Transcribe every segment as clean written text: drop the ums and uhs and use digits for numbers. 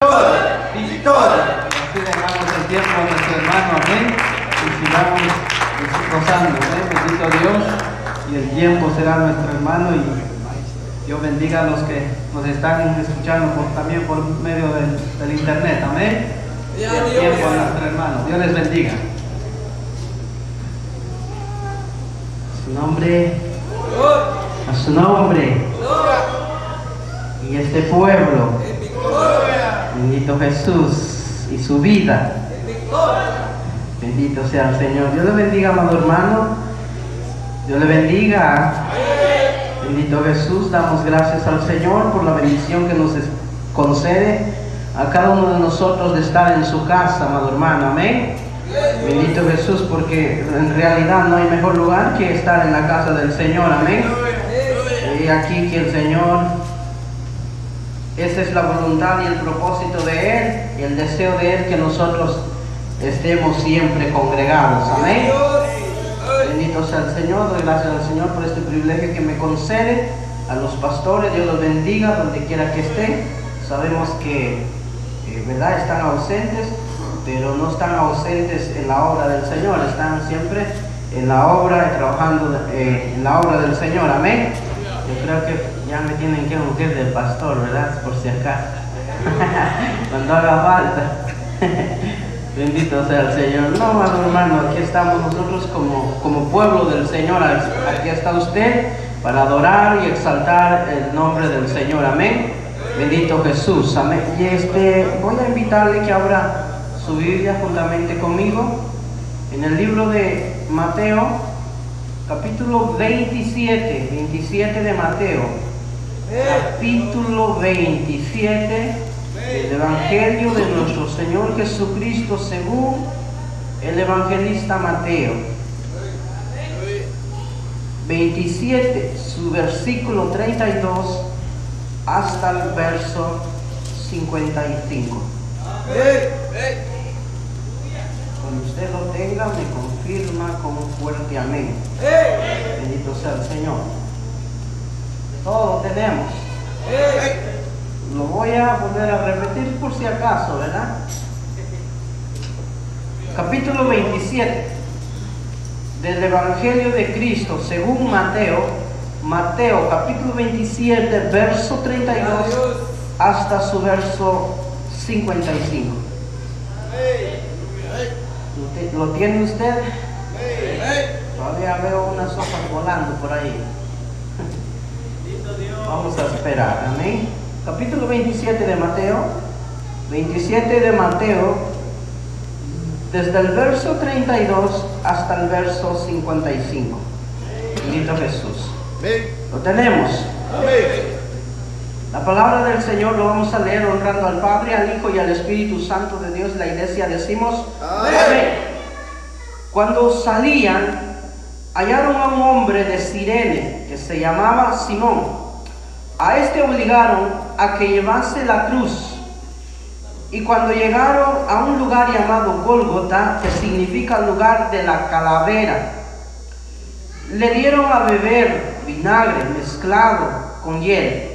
victoria, victoria. Así dejamos el tiempo a nuestro hermano, amén. Y sigamos gozando, amén. Bendito Dios. Y el tiempo será nuestro hermano. Y Dios bendiga a los que nos están escuchando también por medio del internet, amén. Y el tiempo a nuestro hermano. Dios les bendiga. Su nombre, a su nombre. Y este pueblo, bendito Jesús y su vida, bendito sea el Señor. Dios le bendiga, amado hermano. Dios le bendiga. Bendito Jesús. Damos gracias al Señor por la bendición que nos concede a cada uno de nosotros de estar en su casa, amado hermano. Amén. Bendito Jesús, porque en realidad no hay mejor lugar que estar en la casa del Señor. Amén. Y aquí que el Señor, esa es la voluntad y el propósito de Él y el deseo de Él, que nosotros estemos siempre congregados. Amén. Bendito sea el Señor. Doy gracias al Señor por este privilegio que me concede. A los pastores, Dios los bendiga donde quiera que estén. Sabemos que verdad están ausentes, pero no están ausentes en la obra del Señor, están siempre en la obra, trabajando en la obra del Señor. Amén. Yo creo que ya me tienen que ungir del pastor, ¿verdad? Por si acaso. Cuando haga falta. Bendito sea el Señor. No, amado hermano, aquí estamos nosotros como pueblo del Señor. Aquí está usted para adorar y exaltar el nombre del Señor. Amén. Bendito Jesús. Amén. Y voy a invitarle que abra su Biblia juntamente conmigo en el libro de Mateo, capítulo 27 de Mateo, capítulo 27 del Evangelio de nuestro Señor Jesucristo según el evangelista Mateo. 27, su versículo 32 hasta el verso 55. Cuando usted lo tenga, me confirma con un fuerte amén. Bendito sea el Señor. Todo lo tenemos. Lo voy a volver a repetir por si acaso, ¿verdad? Capítulo 27 del Evangelio de Cristo según Mateo. Mateo capítulo 27, verso 32 hasta su verso 55. ¿Lo tiene usted? Todavía veo unas hojas volando por ahí. Vamos a esperar, amén. Capítulo 27 de Mateo. 27 de Mateo, desde el verso 32 hasta el verso 55. Bendito Jesús. Lo tenemos. La palabra del Señor lo vamos a leer honrando al Padre, al Hijo y al Espíritu Santo de Dios. La iglesia decimos amén. Cuando salían, hallaron a un hombre de Cirene que se llamaba Simón. A este obligaron a que llevase la cruz. Y cuando llegaron a un lugar llamado Gólgota, que significa lugar de la calavera, le dieron a beber vinagre mezclado con hiel.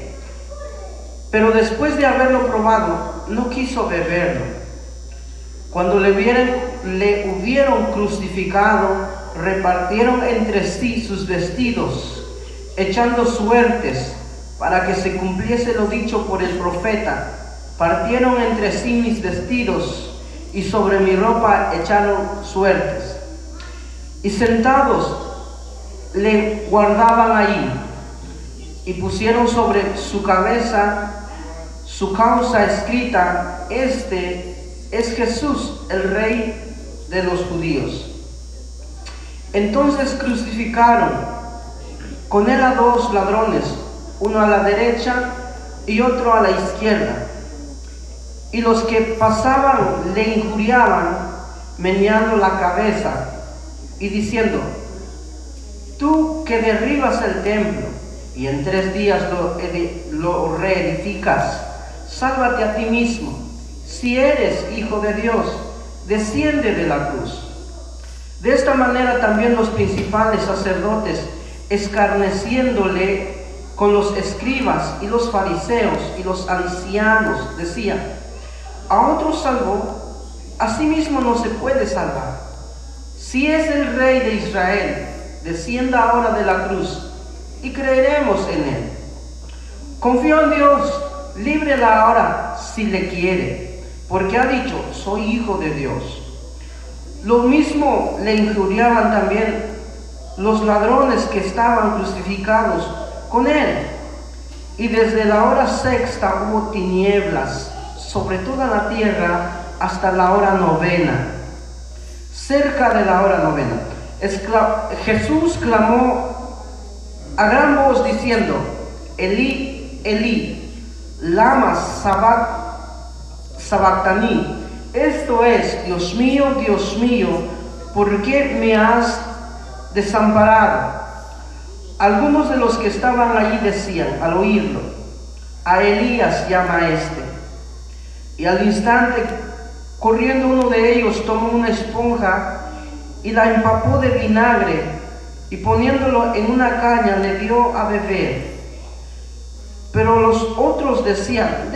Pero después de haberlo probado, no quiso beberlo. Cuando le hubieron crucificado, repartieron entre sí sus vestidos, echando suertes para que se cumpliese lo dicho por el profeta. Partieron entre sí mis vestidos, y sobre mi ropa echaron suertes. Y sentados le guardaban allí, y pusieron sobre su cabeza su causa escrita: Este es Jesús, el Rey de los judíos. Entonces crucificaron con él a dos ladrones, uno a la derecha y otro a la izquierda. Y los que pasaban le injuriaban, meneando la cabeza y diciendo: Tú que derribas el templo y en 3 días lo reedificas, sálvate a ti mismo. Si eres hijo de Dios, desciende de la cruz. De esta manera también los principales sacerdotes, escarneciéndole con los escribas y los fariseos y los ancianos, decían: a otro salvó, a sí mismo no se puede salvar. Si es el Rey de Israel, descienda ahora de la cruz y creeremos en él. Confío en Dios, líbrela ahora si le quiere, porque ha dicho, soy hijo de Dios. Lo mismo le injuriaban también los ladrones que estaban crucificados con él. Y desde la hora sexta hubo tinieblas sobre toda la tierra hasta la hora novena. Cerca de la hora novena, Jesús clamó a gran voz diciendo, Elí, Elí, lama sabactani. Esto es, Dios mío, ¿por qué me has desamparado? Algunos de los que estaban allí decían, al oírlo, a Elías llama a este. Y al instante, corriendo uno de ellos, tomó una esponja y la empapó de vinagre y poniéndolo en una caña le dio a beber. Pero los otros decían,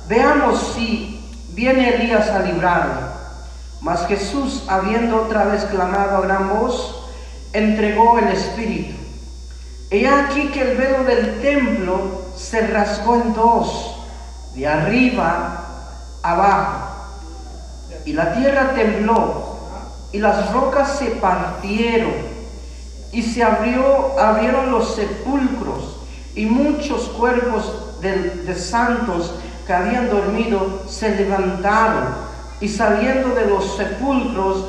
veamos si viene Elías a librarlo. Mas Jesús, habiendo otra vez clamado a gran voz, entregó el Espíritu. Y aquí que el velo del templo se rasgó en dos, de arriba abajo, y la tierra tembló, y las rocas se partieron, y se abrieron los sepulcros, y muchos cuerpos de santos que habían dormido se levantaron, y saliendo de los sepulcros,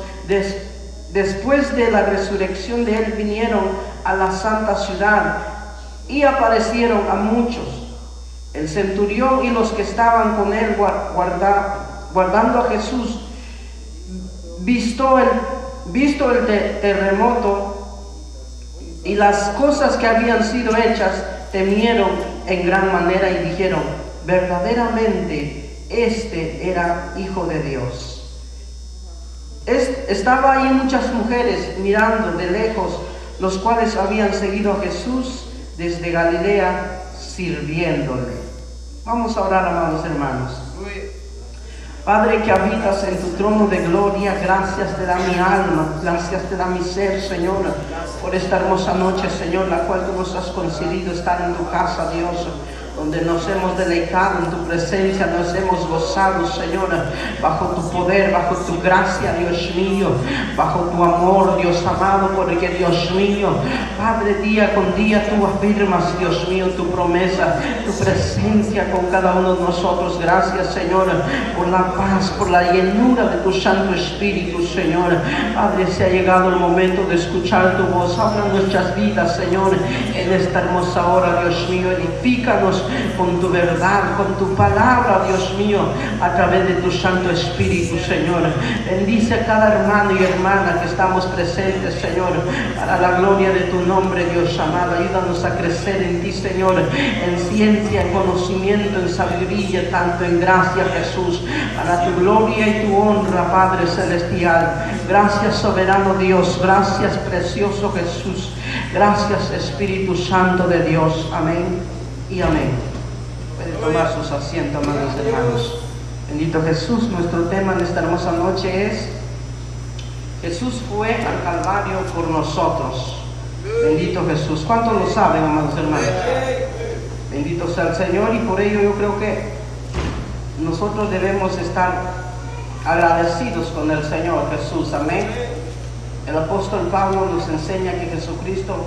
después de la resurrección de él, vinieron a la santa ciudad, y aparecieron a muchos. El centurión y los que estaban con él guardando a Jesús, visto el terremoto y las cosas que habían sido hechas, temieron en gran manera y dijeron, verdaderamente este era Hijo de Dios. Estaba ahí muchas mujeres mirando de lejos, los cuales habían seguido a Jesús desde Galilea, sirviéndole. Vamos a orar, amados hermanos. Padre que habitas en tu trono de gloria, gracias te da mi alma, gracias te da mi ser, Señor, por esta hermosa noche, Señor, la cual tú nos has concedido estar en tu casa, Dios, donde nos hemos deleitado en tu presencia, nos hemos gozado, Señor, bajo tu poder, bajo tu gracia, Dios mío, bajo tu amor, Dios amado, porque Dios mío, Padre, día con día tú afirmas, Dios mío, tu promesa, tu presencia con cada uno de nosotros. Gracias, Señor, por la paz, por la llenura de tu Santo Espíritu, Señor. Padre, se ha llegado el momento de escuchar tu voz. Habla nuestras vidas, Señor, en esta hermosa hora, Dios mío. Edifícanos con tu verdad, con tu palabra, Dios mío, a través de tu Santo Espíritu, Señor. Bendice a cada hermano y hermana que estamos presentes, Señor, para la gloria de tu nombre, Dios amado. Ayúdanos a crecer en ti, Señor, en ciencia, en conocimiento, en sabiduría, tanto en gracia, Jesús, para tu gloria y tu honra, Padre Celestial. Gracias, soberano Dios, gracias, precioso Jesús, gracias, Espíritu Santo de Dios. Amén y amén. Pueden tomar sus asientos, amados hermanos. Bendito Jesús. Nuestro tema en esta hermosa noche es: Jesús fue al Calvario por nosotros. Bendito Jesús. ¿Cuántos lo saben, amados hermanos? Bendito sea el Señor, y por ello yo creo que nosotros debemos estar agradecidos con el Señor Jesús. Amén. El apóstol Pablo nos enseña que Jesucristo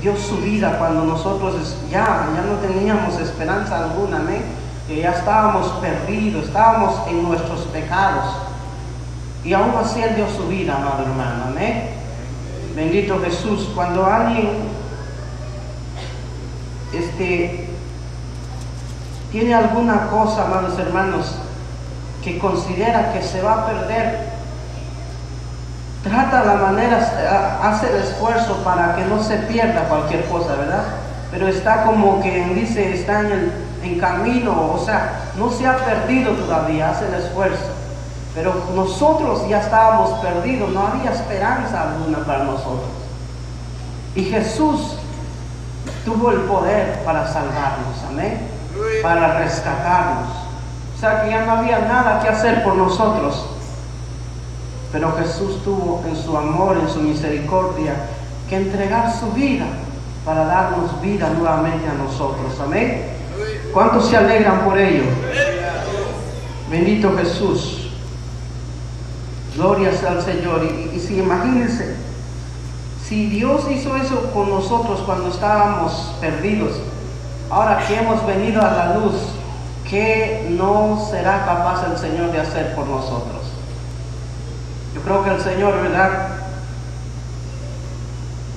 dio su vida cuando nosotros ya no teníamos esperanza alguna, amén, que ya estábamos perdidos, estábamos en nuestros pecados, y aún así Él dio su vida, amado hermano, amén. Bendito Jesús. Cuando alguien tiene alguna cosa, amados hermanos, que considera que se va a perder, trata la manera, hace el esfuerzo para que no se pierda cualquier cosa, ¿verdad? Pero está como que dice, está en camino, o sea, no se ha perdido todavía, hace el esfuerzo. Pero nosotros ya estábamos perdidos, no había esperanza alguna para nosotros. Y Jesús tuvo el poder para salvarnos, amén. para rescatarnos. O sea que ya no había nada que hacer por nosotros. Pero Jesús tuvo en su amor, en su misericordia, que entregar su vida para darnos vida nuevamente a nosotros. Amén. ¿Cuántos se alegran por ello? Bendito Jesús. Gloria sea al Señor. Y si imagínense, si Dios hizo eso con nosotros cuando estábamos perdidos, ahora que hemos venido a la luz, ¿qué no será capaz el Señor de hacer por nosotros? Yo creo que el Señor, ¿verdad?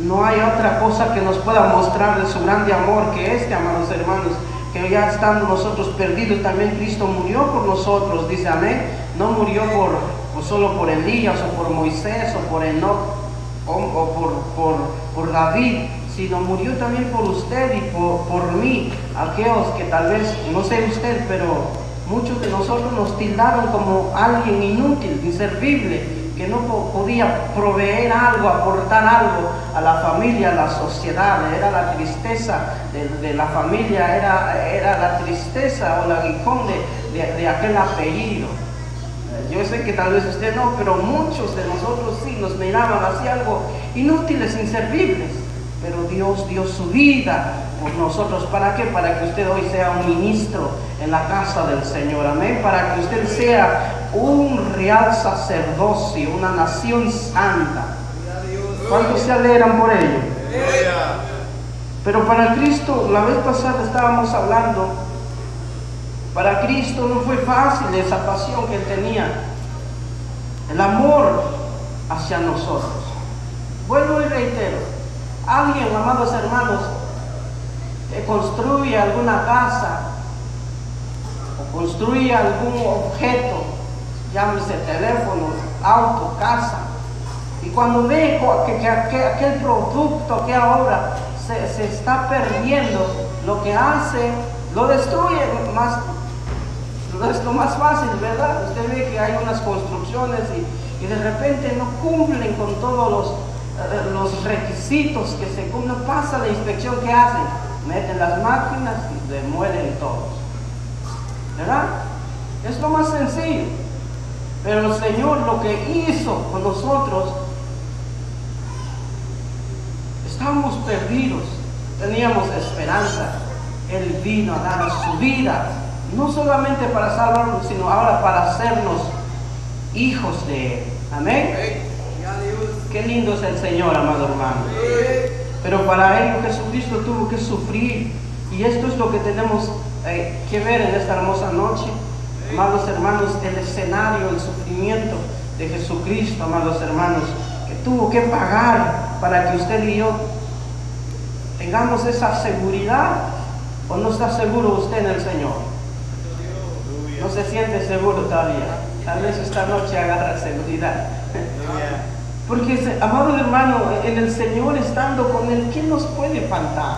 No hay otra cosa que nos pueda mostrar de su grande amor que este, amados hermanos, que ya estando nosotros perdidos, también Cristo murió por nosotros, dice amén. No murió solo por Elías o por Moisés o por Enoc o por David, sino murió también por usted y por mí, aquellos que tal vez, no sé usted, pero muchos de nosotros nos tildaron como alguien inútil, inservible, que no podía proveer algo, aportar algo a la familia, a la sociedad. Era la tristeza de la familia, era la tristeza o el aguijón de aquel apellido. Yo sé que tal vez usted no, pero muchos de nosotros sí nos miraban así algo inútiles, inservibles. Pero Dios dio su vida por nosotros. ¿Para qué? Para que usted hoy sea un ministro en la casa del Señor. Amén. Para que usted sea un real sacerdocio, una nación santa. ¿Cuántos se alegran por ello? Pero para Cristo, la vez pasada estábamos hablando, para Cristo no fue fácil esa pasión que Él tenía, el amor hacia nosotros. Vuelvo y reitero, alguien, amados hermanos, que construye alguna casa o construye algún objeto, llámese teléfono, auto, casa, y cuando ve que aquel producto, aquella obra se está perdiendo, lo que hace, lo destruye más. Es lo más fácil, ¿verdad? Usted ve que hay unas construcciones y de repente no cumplen con todos los requisitos que se cumplen. Pasa la inspección, que hacen, meten las máquinas y demuelen todos, ¿verdad? Es lo más sencillo. Pero el Señor lo que hizo con nosotros, estábamos perdidos, teníamos esperanza. Él vino a darnos su vida, no solamente para salvarnos, sino ahora para hacernos hijos de Él. Amén. Qué lindo es el Señor, amado hermano. Pero para ello Jesucristo tuvo que sufrir. Y esto es lo que tenemos que ver en esta hermosa noche, amados hermanos, el escenario, el sufrimiento de Jesucristo, amados hermanos, que tuvo que pagar para que usted y yo tengamos esa seguridad. ¿O no está seguro usted en el Señor? No se siente seguro todavía. Tal vez esta noche agarra seguridad. Porque, amado hermano, en el Señor, estando con Él, ¿qué nos puede faltar?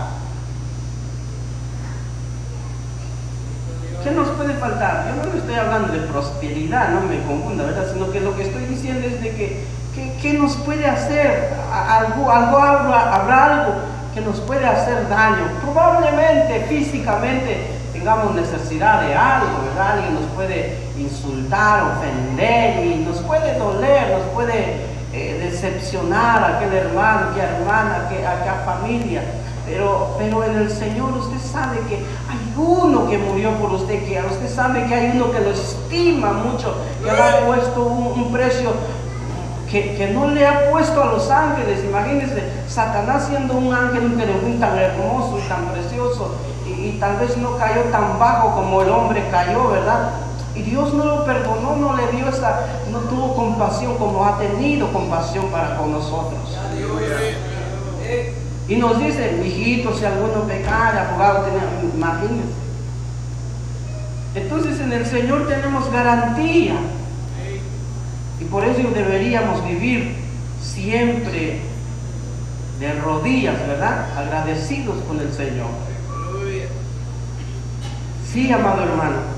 ¿Qué nos puede faltar? Yo no le estoy hablando de prosperidad, no me confunda, ¿verdad? Sino que lo que estoy diciendo es de que ¿qué nos puede hacer? Habrá algo que nos puede hacer daño. Probablemente, físicamente, tengamos necesidad de algo, ¿verdad? Alguien nos puede insultar, ofender, y nos puede doler, nos puede decepcionar a aquel hermano, aquella hermana, aquella familia. Pero en el Señor usted sabe que hay uno que murió por usted, que usted sabe que hay uno que lo estima mucho, que le ha puesto un precio que no le ha puesto a los ángeles. Imagínense, Satanás siendo un ángel, un querubín tan hermoso y tan precioso, y tal vez no cayó tan bajo como el hombre cayó, ¿verdad? Y Dios no lo perdonó, no le dio no tuvo compasión como ha tenido compasión para con nosotros. Y nos dice, hijito, si alguno pecara, abogado tenía, imagínense. Entonces en el Señor tenemos garantía. Y por eso deberíamos vivir siempre de rodillas, ¿verdad? Agradecidos con el Señor. Sí, amado hermano.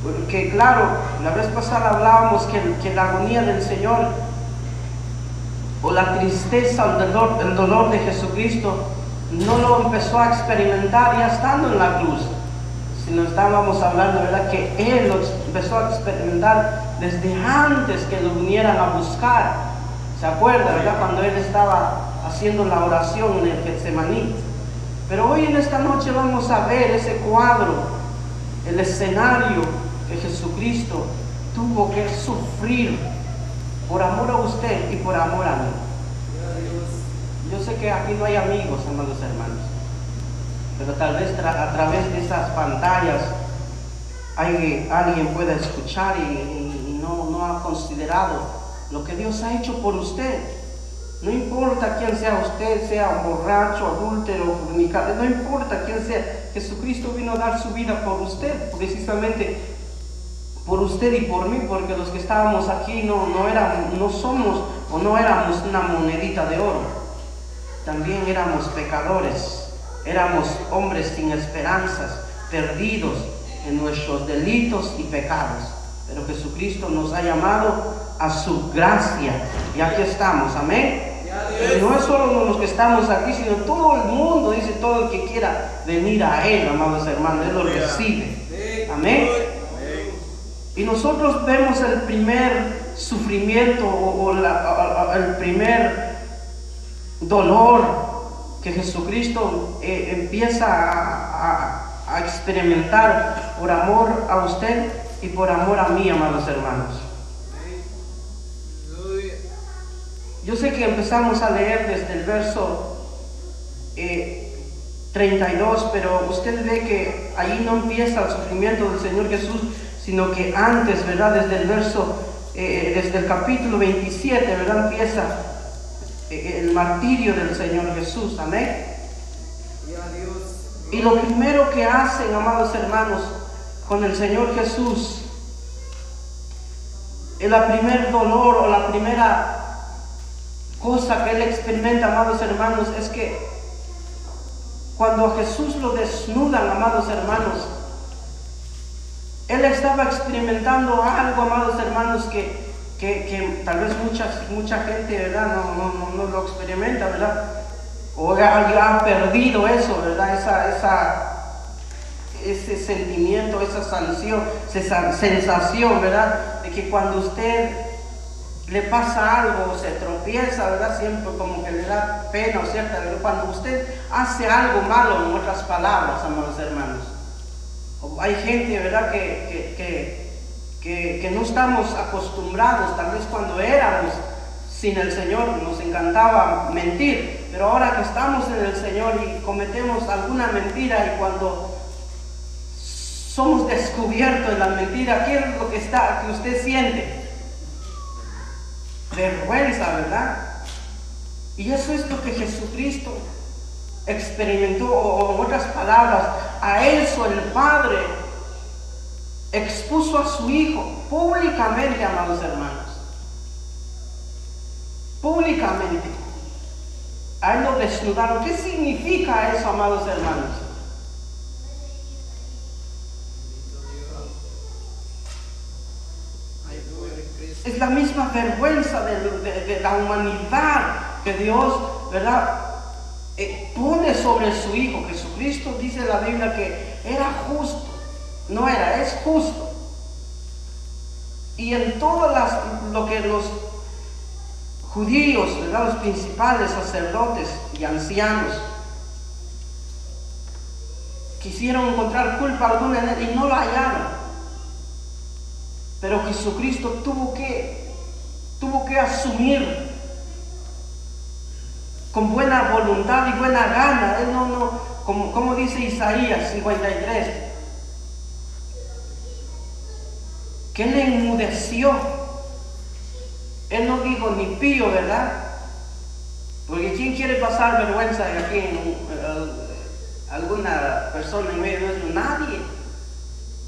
Porque claro, la vez pasada hablábamos que la agonía del Señor, o la tristeza, el dolor de Jesucristo, no lo empezó a experimentar ya estando en la cruz, sino estábamos hablando, ¿verdad?, que Él lo empezó a experimentar desde antes que lo vinieran a buscar. ¿Se acuerda, verdad?, cuando Él estaba haciendo la oración en el Getsemaní. Pero hoy en esta noche vamos a ver ese cuadro, el escenario que Jesucristo tuvo que sufrir por amor a usted y por amor a mí. Yo sé que aquí no hay amigos, amados hermanos, pero tal vez a través de esas pantallas alguien pueda escuchar y no ha considerado lo que Dios ha hecho por usted. No importa quién sea usted, sea borracho, adúltero, fornicador, no importa quién sea, Jesucristo vino a dar su vida por usted, precisamente por usted y por mí, porque los que estábamos aquí no somos o no éramos una monedita de oro. También éramos pecadores, éramos hombres sin esperanzas, perdidos en nuestros delitos y pecados. Pero Jesucristo nos ha llamado a su gracia y aquí estamos, amén. Y no es solo los que estamos aquí, sino todo el mundo, dice, todo el que quiera venir a Él, amados hermanos, Él lo recibe, amén. Y nosotros vemos el primer sufrimiento el primer dolor que Jesucristo empieza a experimentar por amor a usted y por amor a mí, amados hermanos. Yo sé que empezamos a leer desde el verso 32, pero usted ve que ahí no empieza el sufrimiento del Señor Jesús, sino que antes, ¿verdad? Desde el capítulo 27, ¿verdad?, empieza el martirio del Señor Jesús, amén. Y lo primero que hacen, amados hermanos, con el Señor Jesús, el primer dolor o la primera cosa que Él experimenta, amados hermanos, es que cuando a Jesús lo desnudan, amados hermanos, Él estaba experimentando algo, amados hermanos, que tal vez mucha gente, ¿verdad?, no lo experimenta, ¿verdad? O ya ha perdido eso, ¿verdad? Ese sentimiento, esa sensación, ¿verdad?, de que cuando usted le pasa algo, se tropieza, ¿verdad?, siempre como que le da pena o cierta, ¿verdad?, cuando usted hace algo malo, en otras palabras, amados hermanos. Hay gente, ¿verdad?, que no estamos acostumbrados, tal vez cuando éramos sin el Señor nos encantaba mentir, pero ahora que estamos en el Señor y cometemos alguna mentira, y cuando somos descubiertos en la mentira, ¿qué es lo que usted siente? Vergüenza, ¿verdad? Y eso es lo que Jesucristo experimentó, o en otras palabras, a Él, el Padre, expuso a su Hijo públicamente, amados hermanos. Públicamente. A Él lo desnudaron. ¿Qué significa eso, amados hermanos? Es la misma vergüenza de la humanidad que Dios, ¿verdad?, pone sobre su Hijo. Jesucristo, dice la Biblia, que era justo. No era, es justo. Y en todo lo que los judíos, ¿verdad?, los principales sacerdotes y ancianos quisieron encontrar culpa alguna en Él y no la hallaron. Pero Jesucristo tuvo que asumir con buena voluntad y buena gana. Él como dice Isaías 53, que Él enmudeció. Él no dijo ni pío, ¿verdad? Porque ¿quién quiere pasar vergüenza aquí alguna persona en medio de nuestro? Nadie.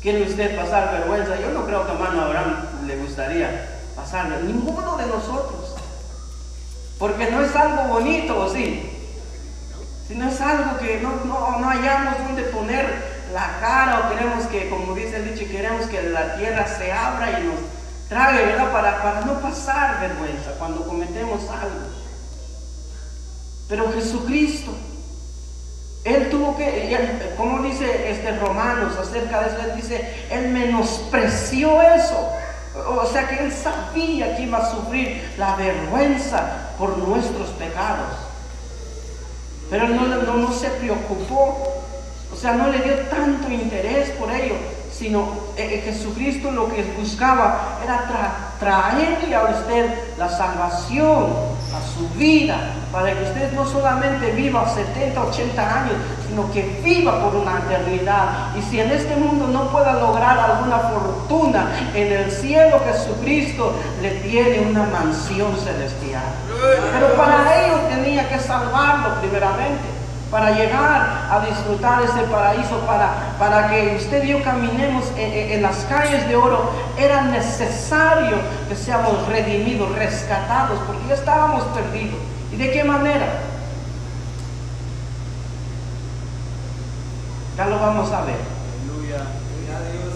¿Quiere usted pasar vergüenza? Yo no creo que a hermano Abraham le gustaría pasarle, ninguno de nosotros, porque no es algo bonito, ¿o sí? Sino es algo que no hallamos donde poner la cara, o queremos que, como dice el dicho, queremos que la tierra se abra y nos trague, ¿verdad?, para no pasar vergüenza cuando cometemos algo. Pero Jesucristo Él tuvo que, como dice Romanos acerca de eso, él dice, él menospreció eso. O sea que él sabía que iba a sufrir la vergüenza por nuestros pecados. Pero él no se preocupó, o sea, no le dio tanto interés por ello, sino Jesucristo lo que buscaba era traerle a usted la salvación a su vida, para que usted no solamente viva 70, 80 años, sino que viva por una eternidad. Y si en este mundo no pueda lograr alguna fortuna, en el cielo Jesucristo le tiene una mansión celestial. Pero para ello tenía que salvarlo primeramente, para llegar a disfrutar ese paraíso, para que usted y yo caminemos en las calles de oro. Era necesario que seamos redimidos, rescatados, porque ya estábamos perdidos. ¿Y de qué manera? Ya lo vamos a ver. Aleluya, gloria a Dios.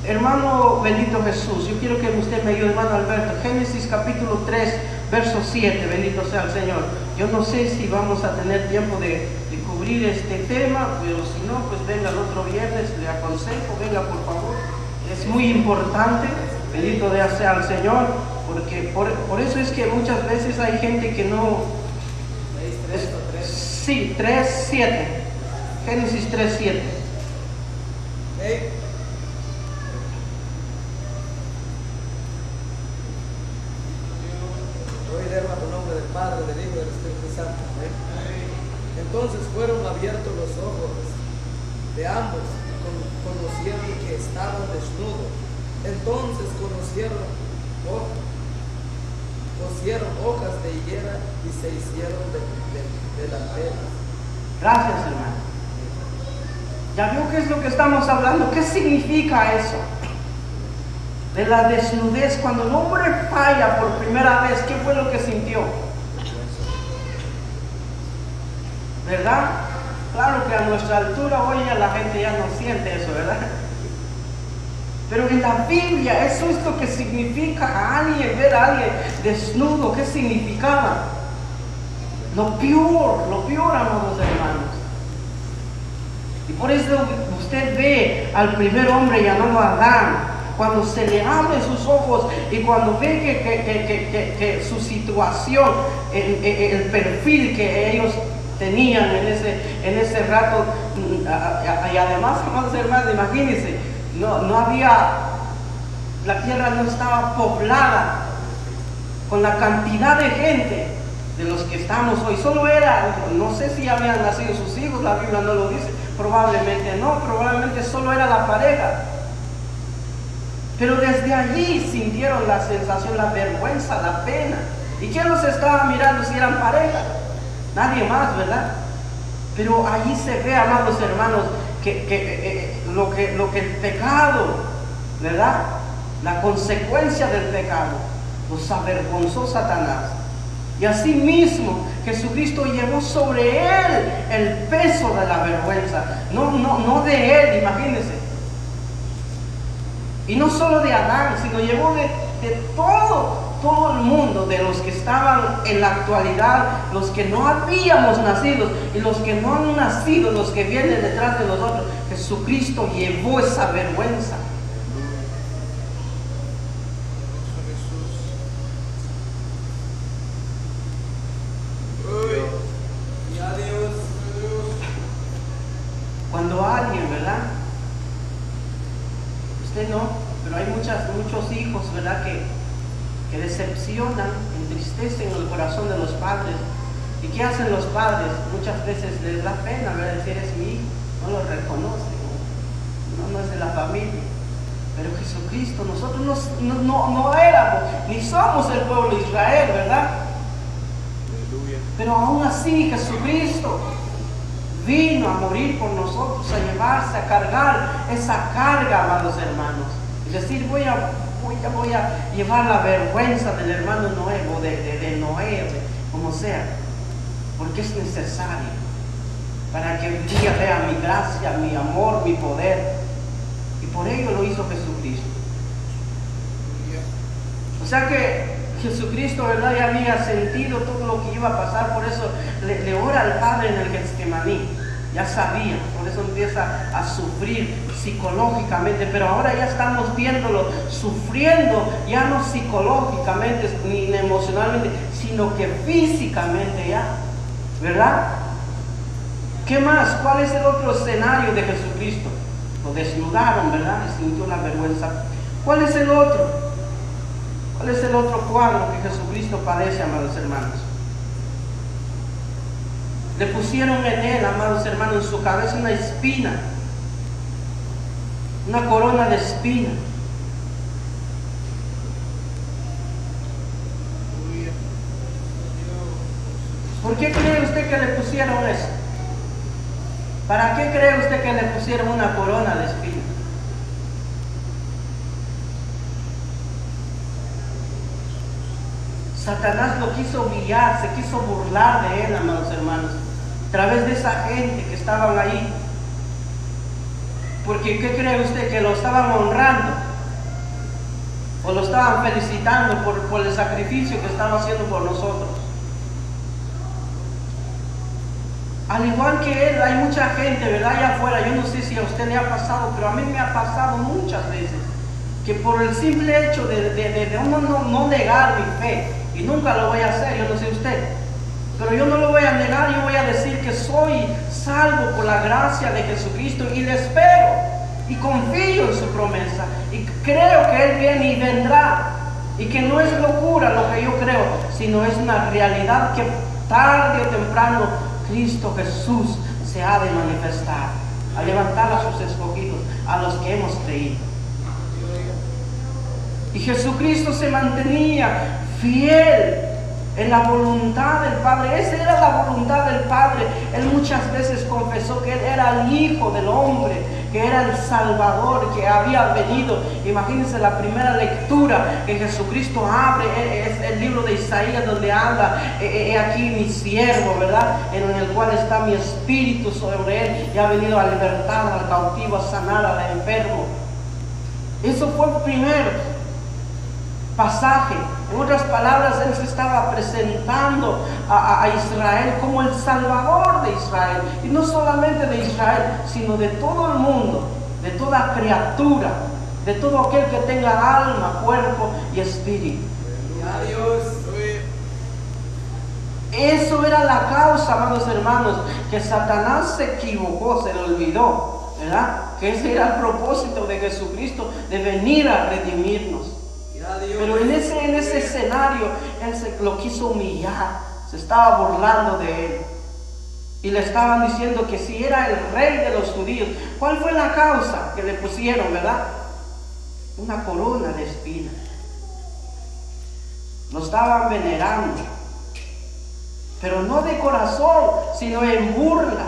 Hermano bendito Jesús, yo quiero que usted me ayude, hermano Alberto. Génesis capítulo 3, verso 7, bendito sea el Señor. Yo no sé si vamos a tener tiempo de cubrir este tema, pero si no, pues venga el otro viernes, le aconsejo, venga por favor. Es muy importante, bendito sea el Señor, porque por eso es que muchas veces hay gente que no... Sí, 3, 7. Génesis 3, 7. Bajo nombre del Padre, del Hijo y del Espíritu Santo. Entonces fueron abiertos los ojos de ambos y conocieron que estaban desnudos. Entonces cosieron hojas de higuera y se hicieron delanteras. Gracias, hermano. ¿Ya vio qué es lo que estamos hablando? ¿Qué significa eso? De la desnudez. Cuando el hombre falla por primera vez, ¿qué fue lo que sintió? ¿Verdad? Claro que a nuestra altura hoy ya la gente ya no siente eso, ¿verdad? Pero en la Biblia eso es lo que significa a alguien, ver a alguien desnudo. ¿Qué significaba? Lo peor, amados hermanos. Y por eso usted ve al primer hombre llamado Adán, cuando se le abren sus ojos y cuando ve que su situación, el perfil que ellos tenían en ese rato, y además, amados hermanos, imagínense, no había, la tierra no estaba poblada con la cantidad de gente de los que estamos hoy. Solo era, no sé si habían nacido sus hijos, la Biblia no lo dice, probablemente no, probablemente solo era la pareja. Pero desde allí sintieron la sensación, la vergüenza, la pena. ¿Y quién los estaba mirando si eran pareja? Nadie más, ¿verdad? Pero allí se ve, amados hermanos, lo que el pecado, ¿verdad? La consecuencia del pecado los avergonzó Satanás. Y así mismo Jesucristo llevó sobre él el peso de la vergüenza. No de él, imagínense. Y no solo de Adán, sino llevó de todo el mundo, de los que estaban en la actualidad, los que no habíamos nacido y los que no han nacido, los que vienen detrás de nosotros. Jesucristo llevó esa vergüenza. Cuando alguien, ¿verdad? Usted no, pero hay muchos hijos, ¿verdad? Que decepcionan, entristecen el corazón de los padres. ¿Y qué hacen los padres? Muchas veces les da pena, ¿verdad? Decir, es mi hijo, no lo reconocen, no es de la familia. Pero Jesucristo, nosotros no éramos, ni somos el pueblo de Israel, ¿verdad? Pero aún así Jesucristo vino a morir por nosotros, a llevarse, a cargar esa carga, amados hermanos. Es decir, voy a llevar la vergüenza del hermano Noé, o de Noé, como sea, porque es necesario, para que un día vea mi gracia, mi amor, mi poder. Y por ello lo hizo Jesucristo. O sea que Jesucristo, ¿verdad? Ya había sentido todo lo que iba a pasar, por eso le ora al Padre en el Getsemaní. Ya sabía, por eso empieza a sufrir psicológicamente, pero ahora ya estamos viéndolo sufriendo, ya no psicológicamente ni emocionalmente, sino que físicamente ya, ¿verdad? ¿Qué más? ¿Cuál es el otro escenario de Jesucristo? Lo desnudaron, ¿verdad? Y sintió la vergüenza. ¿Cuál es el otro? ¿Cuál es el otro cuadro que Jesucristo padece, amados hermanos? Le pusieron en él, amados hermanos, en su cabeza una espina, una corona de espina. ¿Por qué cree usted que le pusieron eso? ¿Para qué cree usted que le pusieron una corona de espina? Satanás lo quiso humillar, se quiso burlar de él, amados hermanos, a través de esa gente que estaban ahí. Porque ¿qué cree usted? Que lo estaban honrando o lo estaban felicitando por el sacrificio que estaba haciendo por nosotros. Al igual que él, hay mucha gente, ¿verdad? Allá afuera, yo no sé si a usted le ha pasado, pero a mí me ha pasado muchas veces que por el simple hecho de uno no negar mi fe, y nunca lo voy a hacer, yo no sé usted, pero yo no lo voy a negar, yo voy a decir que soy salvo por la gracia de Jesucristo y le espero y confío en su promesa y creo que Él viene y vendrá, y que no es locura lo que yo creo, sino es una realidad que tarde o temprano Cristo Jesús se ha de manifestar, a levantar a sus escogidos, a los que hemos creído. Y Jesucristo se mantenía fiel en la voluntad del Padre. Esa era la voluntad del Padre. Él muchas veces confesó que Él era el Hijo del Hombre, que era el Salvador, que había venido. Imagínense la primera lectura que Jesucristo abre, es el libro de Isaías, donde habla, he aquí mi siervo, ¿verdad? En el cual está mi espíritu sobre él, y ha venido a libertar al cautivo, a sanar al enfermo. Eso fue el primer pasaje. En otras palabras, Él se estaba presentando a Israel como el Salvador de Israel, y no solamente de Israel, sino de todo el mundo, de toda criatura, de todo aquel que tenga alma, cuerpo y espíritu. Adiós. Eso era la causa, amados hermanos, que Satanás se equivocó, se le olvidó, ¿verdad? Que ese era el propósito de Jesucristo, de venir a redimirnos. Pero en ese escenario, Él lo quiso humillar, se estaba burlando de Él. Y le estaban diciendo que si era el rey de los judíos. ¿Cuál fue la causa que le pusieron, verdad? Una corona de espinas. Lo estaban venerando, pero no de corazón, sino en burla,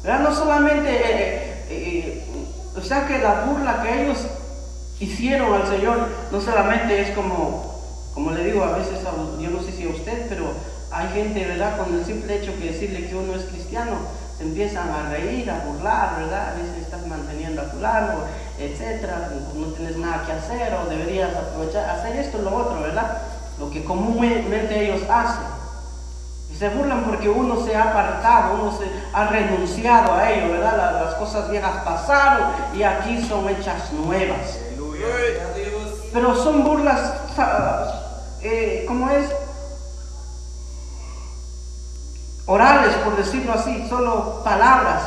¿verdad? No solamente, o sea que la burla que ellos hicieron al Señor, no solamente es como le digo a veces, yo no sé si a usted, pero hay gente, ¿verdad? Con el simple hecho que decirle que uno es cristiano, se empiezan a reír, a burlar, ¿verdad? A veces estás manteniendo a tu lado, etcétera, no tienes nada que hacer, o deberías aprovechar, hacer esto o lo otro, ¿verdad? Lo que comúnmente ellos hacen. Y se burlan porque uno se ha apartado, uno se ha renunciado a ello, ¿verdad? Las cosas viejas pasaron y aquí son hechas nuevas. Pero son burlas, ¿cómo es? Orales, por decirlo así, solo palabras.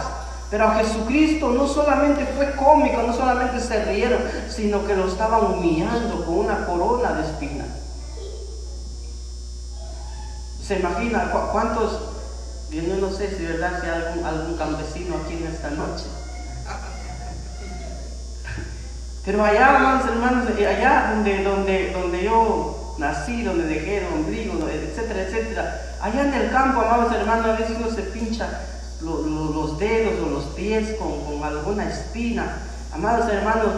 Pero a Jesucristo no solamente fue cómico, no solamente se rieron, sino que lo estaban humillando con una corona de espinas. ¿Se imagina cuántos? Yo no sé si verdad si hay algún campesino aquí en esta noche. Pero allá, hermanos, allá donde yo nací, donde dejé el ombligo, etcétera, etcétera, allá en el campo, amados hermanos, a veces uno se pincha los dedos o los pies con alguna espina. Amados hermanos,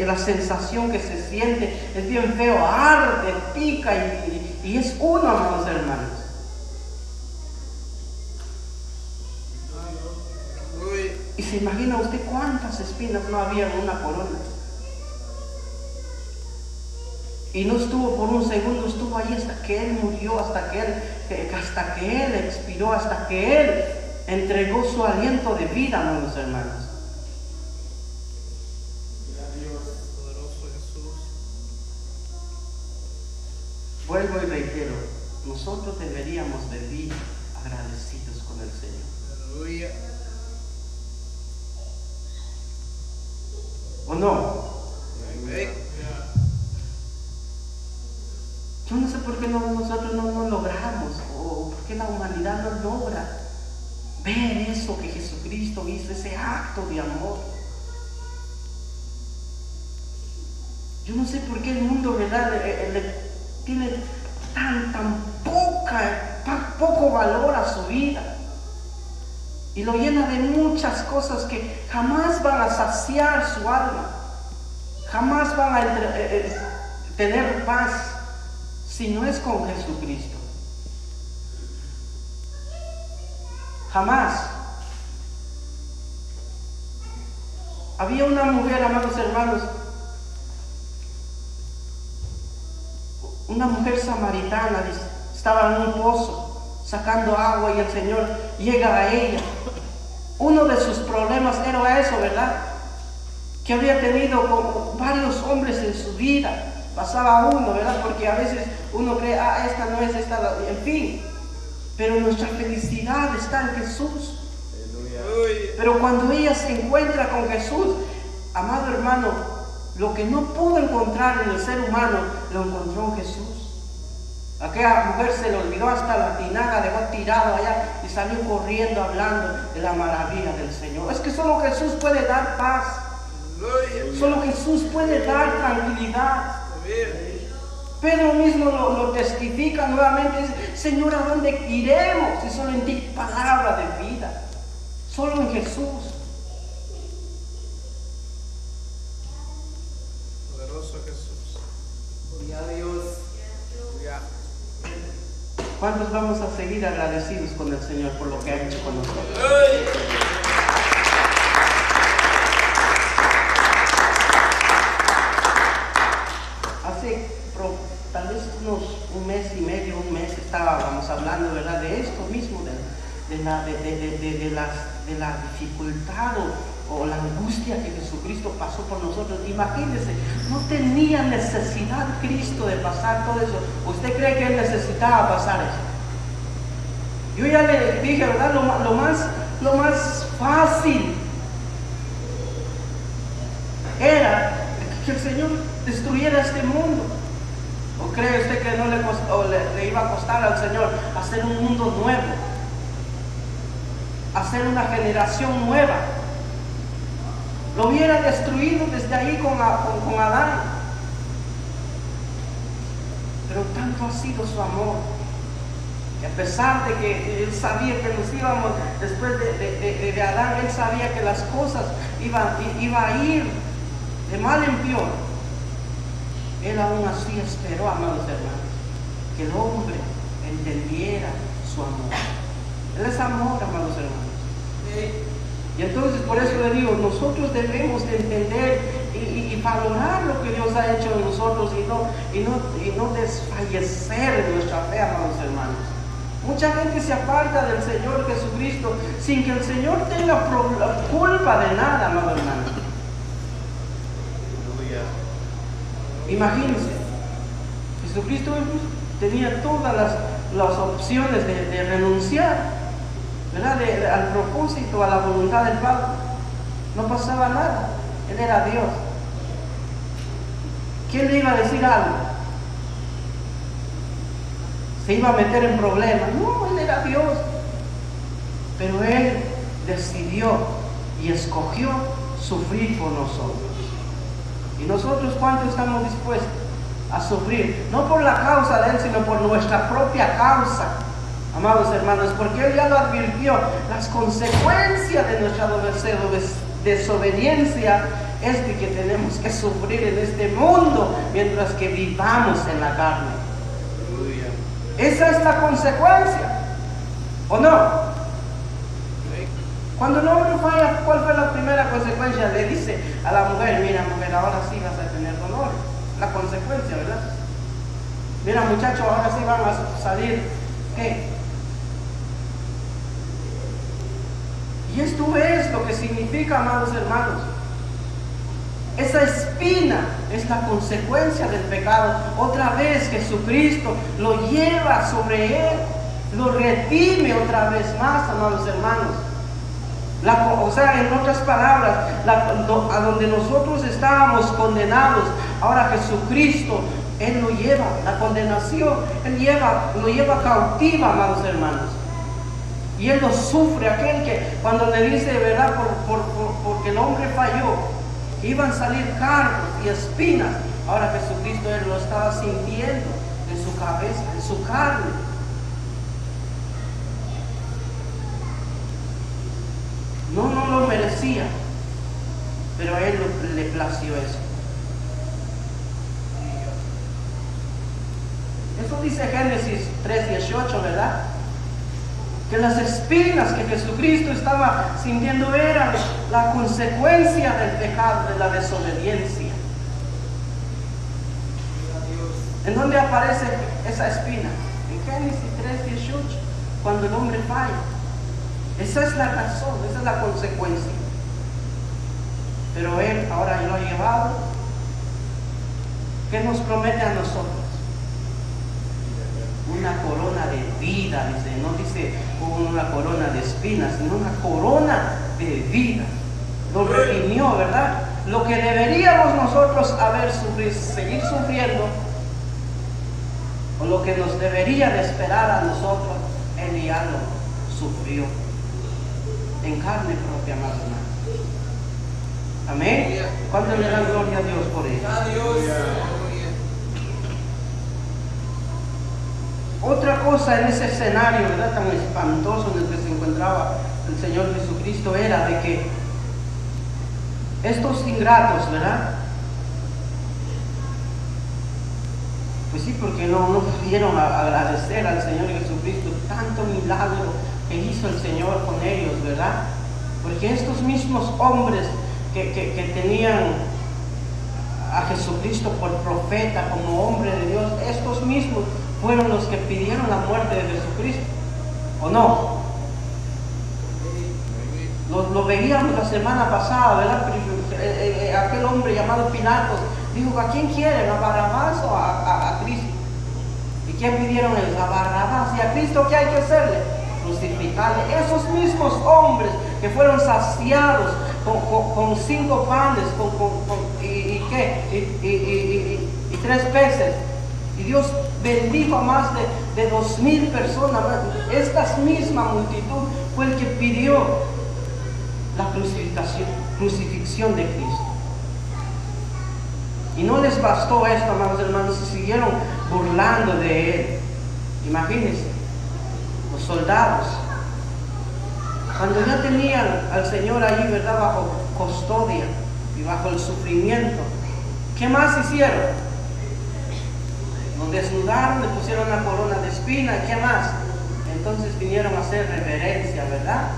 la sensación que se siente es bien feo, arde, pica y es uno, amados hermanos. Y se imagina usted cuántas espinas no había en una corona. Y no estuvo por un segundo, estuvo ahí hasta que Él murió, hasta que Él expiró, hasta que Él entregó su aliento de vida, amados hermanos. Poderoso Jesús. Vuelvo y reitero, nosotros deberíamos vivir agradecidos con el Señor. Aleluya. ¿O no? Yo no sé por qué nosotros no logramos, o por qué la humanidad no logra ver eso que Jesucristo hizo, ese acto de amor. Yo no sé por qué el mundo, ¿verdad?, le tiene tan poco valor a su vida. Y lo llena de muchas cosas que jamás van a saciar su alma. Jamás van a tener paz si no es con Jesucristo. Jamás. Había una mujer, amados hermanos, una mujer samaritana, estaba en un pozo sacando agua y el Señor llega a ella. Uno de sus problemas era eso, ¿verdad? Que había tenido como varios hombres en su vida. Pasaba uno, ¿verdad? Porque a veces uno cree, esta no es, esta, en fin. Pero nuestra felicidad está en Jesús. Pero cuando ella se encuentra con Jesús, amado hermano, lo que no pudo encontrar en el ser humano, lo encontró en Jesús. Aquella mujer se le olvidó hasta la tinaja, dejó tirado allá y salió corriendo hablando de la maravilla del Señor. Es que solo Jesús puede dar paz. Solo Jesús puede dar tranquilidad. Pedro mismo lo testifica nuevamente. Dice, Señor, ¿a dónde iremos? Si solo en ti palabra de vida. Solo en Jesús. Poderoso Jesús. Gloria a Dios. Gloria. ¿Cuántos vamos a seguir agradecidos con el Señor por lo que ha hecho con nosotros? Hace tal vez un mes y medio, un mes, estábamos hablando, ¿verdad?, de esto mismo, de la dificultad o la angustia que Jesucristo pasó por nosotros. Imagínense, no tenía necesidad Cristo de pasar todo eso. ¿Usted cree que Él necesitaba pasar eso? Yo ya le dije, ¿verdad?, lo más fácil era que el Señor destruyera este mundo. ¿O cree usted que no le iba a costar al Señor hacer un mundo nuevo? Hacer una generación nueva. Lo hubiera destruido desde ahí con Adán. Pero tanto ha sido su amor, que a pesar de que Él sabía que nos íbamos, después de Adán, Él sabía que las cosas iba a ir de mal en peor. Él aún así esperó, amados hermanos, que el hombre entendiera su amor. Él es amor, amados hermanos. Y entonces por eso le digo, nosotros debemos de entender y valorar lo que Dios ha hecho en nosotros y no desfallecer en nuestra fe, amados hermanos. Mucha gente se aparta del Señor Jesucristo sin que el Señor tenga culpa de nada, amados hermanos. Imagínense, Jesucristo tenía todas las opciones de renunciar, ¿verdad?, al propósito, a la voluntad del Padre. No pasaba nada, Él era Dios. ¿Quién le iba a decir algo? ¿Se iba a meter en problemas? No, Él era Dios. Pero Él decidió y escogió sufrir por nosotros. ¿Y nosotros cuánto estamos dispuestos a sufrir? No por la causa de Él, sino por nuestra propia causa, amados hermanos, porque Él ya lo advirtió. Las consecuencias de nuestra desobediencia es de que tenemos que sufrir en este mundo mientras que vivamos en la carne. Esa es la consecuencia, ¿o no? Cuando el hombre falla, ¿cuál fue la primera consecuencia? Le dice a la mujer, mira mujer, ahora sí vas a tener dolor. La consecuencia, ¿verdad? Mira, muchachos, ahora sí van a salir, ¿qué? Y esto es lo que significa, amados hermanos. Esa espina es la consecuencia del pecado. Otra vez Jesucristo lo lleva sobre él, lo redime otra vez más, amados hermanos. O sea, en otras palabras, a donde nosotros estábamos condenados, ahora Jesucristo, Él lo lleva, la condenación, lo lleva cautiva, amados hermanos. Y Él lo sufre, aquel que cuando le dice, ¿verdad? Porque el hombre falló, iban a salir cargos y espinas. Ahora Jesucristo, Él lo estaba sintiendo en su cabeza, en su carne. No lo merecía, pero a Él le plació eso. Eso dice Génesis 3:18, ¿verdad? Que las espinas que Jesucristo estaba sintiendo eran la consecuencia del pecado, de la desobediencia. ¿En dónde aparece esa espina? En Génesis 3:18, cuando el hombre falla. Esa es la razón, esa es la consecuencia. Pero Él ahora lo ha llevado. ¿Qué nos promete a nosotros? Una corona de vida, dice. No dice una corona de espinas, sino una corona de vida. Lo redimió, ¿verdad? Lo que deberíamos nosotros seguir sufriendo, o lo que nos debería de esperar a nosotros, Él ya lo sufrió en carne propia, amados hermanos. Amén. ¿Cuánto le dan gloria a Dios por ello? Otra cosa en ese escenario, ¿verdad?, tan espantoso en el que se encontraba el Señor Jesucristo, era de que estos ingratos, ¿verdad? Pues sí, porque no pudieron agradecer al Señor Jesucristo tanto milagro que hizo el Señor con ellos, ¿verdad? Porque estos mismos hombres que tenían a Jesucristo por profeta, como hombre de Dios, estos mismos fueron los que pidieron la muerte de Jesucristo, ¿o no? Lo veíamos la semana pasada, ¿verdad? Aquel hombre llamado Pilatos dijo, ¿a quién quieren? ¿A Barrabás o a Cristo? ¿Y quién pidieron ellos? A Barrabás. ¿Y a Cristo qué hay que hacerle? Crucificarle. Esos mismos hombres que fueron saciados con 5 panes y 3 peces, y Dios bendijo a más de 2,000 personas. Esta misma multitud fue el que pidió la crucifixión de Cristo. Y no les bastó esto, amados hermanos, y siguieron burlando de Él. Imagínense, los soldados, cuando ya tenían al Señor allí, ¿verdad?, bajo custodia y bajo el sufrimiento, ¿qué más hicieron? Lo desnudaron, le pusieron una corona de espina, ¿qué más? Entonces vinieron a hacer reverencia, ¿verdad?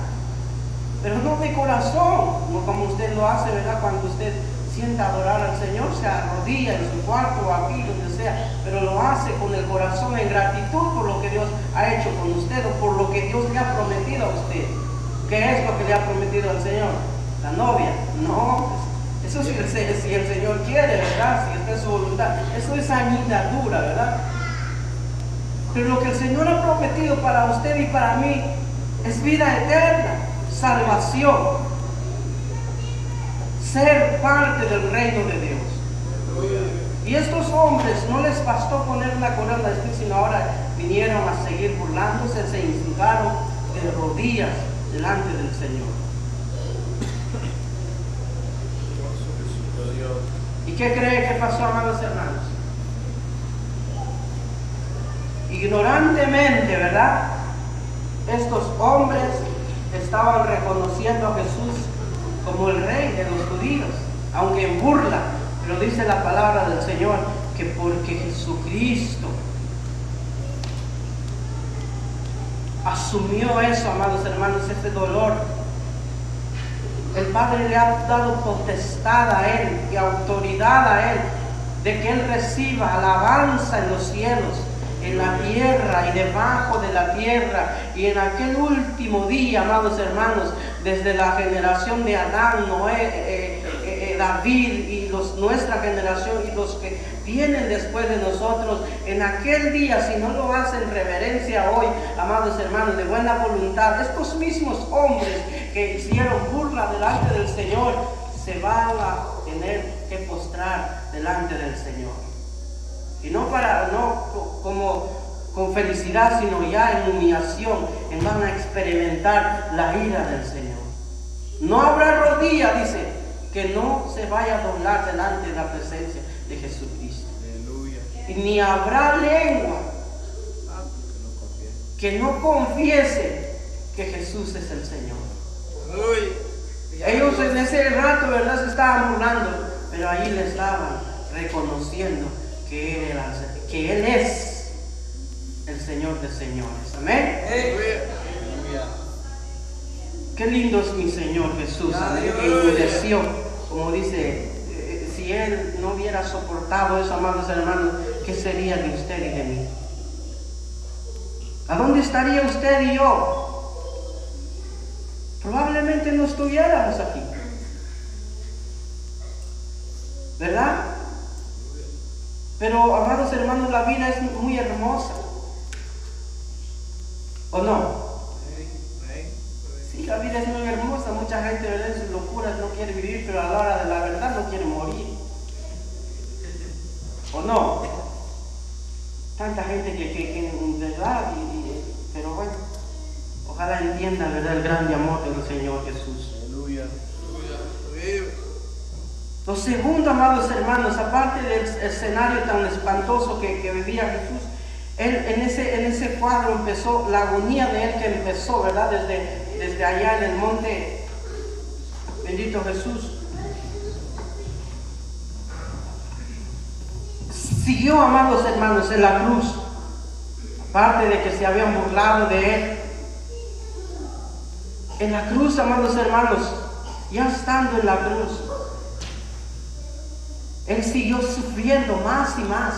Pero no de corazón, no como usted lo hace, ¿verdad? Cuando usted sienta adorar al Señor, se arrodilla en su cuarto o aquí, donde sea, pero lo hace con el corazón en gratitud por lo que Dios ha hecho con usted, o por lo que Dios le ha prometido a usted. ¿Qué es lo que le ha prometido al Señor? La novia. No, eso si el Señor quiere, ¿verdad? Si está en su voluntad. Eso es añadidura, ¿verdad? Pero lo que el Señor ha prometido para usted y para mí es vida eterna, salvación, ser parte del reino de Dios. Y estos hombres no les bastó poner una corona de espina, sino ahora vinieron a seguir burlándose, se hincaron de rodillas delante del Señor. ¿Y qué cree que pasó, amados hermanos? Ignorantemente, ¿verdad?, estos hombres estaban reconociendo a Jesús como el rey de los judíos, aunque en burla. Pero dice la palabra del Señor que porque Jesucristo asumió eso, amados hermanos, ese dolor, el Padre le ha dado potestad a Él y autoridad a Él de que Él reciba alabanza en los cielos, en la tierra y debajo de la tierra. Y en aquel último día, amados hermanos, desde la generación de Adán, Noé, David y nuestra generación y los que vienen después de nosotros, en aquel día, si no lo hacen reverencia hoy, amados hermanos, de buena voluntad, estos mismos hombres que hicieron burla delante del Señor, se van a tener que postrar delante del Señor. Y no como con felicidad, sino ya en humillación, van a experimentar la ira del Señor. No habrá rodilla, dice, que no se vaya a doblar delante de la presencia de Jesucristo. Aleluya. Y ni habrá lengua que no confiese que Jesús es el Señor. Aleluya. Ellos en ese rato, ¿verdad?, se estaban burlando, pero ahí le estaban reconociendo que Él es el Señor de señores. Amén. Aleluya. Qué lindo es mi Señor Jesús, amén, que enmudeció, como dice, si Él no hubiera soportado eso, amados hermanos, ¿qué sería de usted y de mí? ¿A dónde estaría usted y yo? Probablemente no estuviéramos aquí, ¿verdad? Pero, amados hermanos, la vida es muy hermosa, ¿o no? Sí, la vida es muy hermosa. Mucha gente, ¿verdad?, en sus locuras no quiere vivir, pero a la hora de la verdad no quiere morir, ¿o no? Tanta gente que en verdad, pero bueno, ojalá entienda, ¿verdad?, el grande amor del Señor Jesús. Aleluya. Lo segundo, amados hermanos, aparte del escenario tan espantoso que vivía Jesús, Él en ese cuadro empezó la agonía de Él, que empezó, ¿verdad?, desde allá en el monte. Bendito Jesús. Siguió, amados hermanos, en la cruz. Aparte de que se habían burlado de Él, en la cruz, amados hermanos, ya estando en la cruz, Él siguió sufriendo más y más.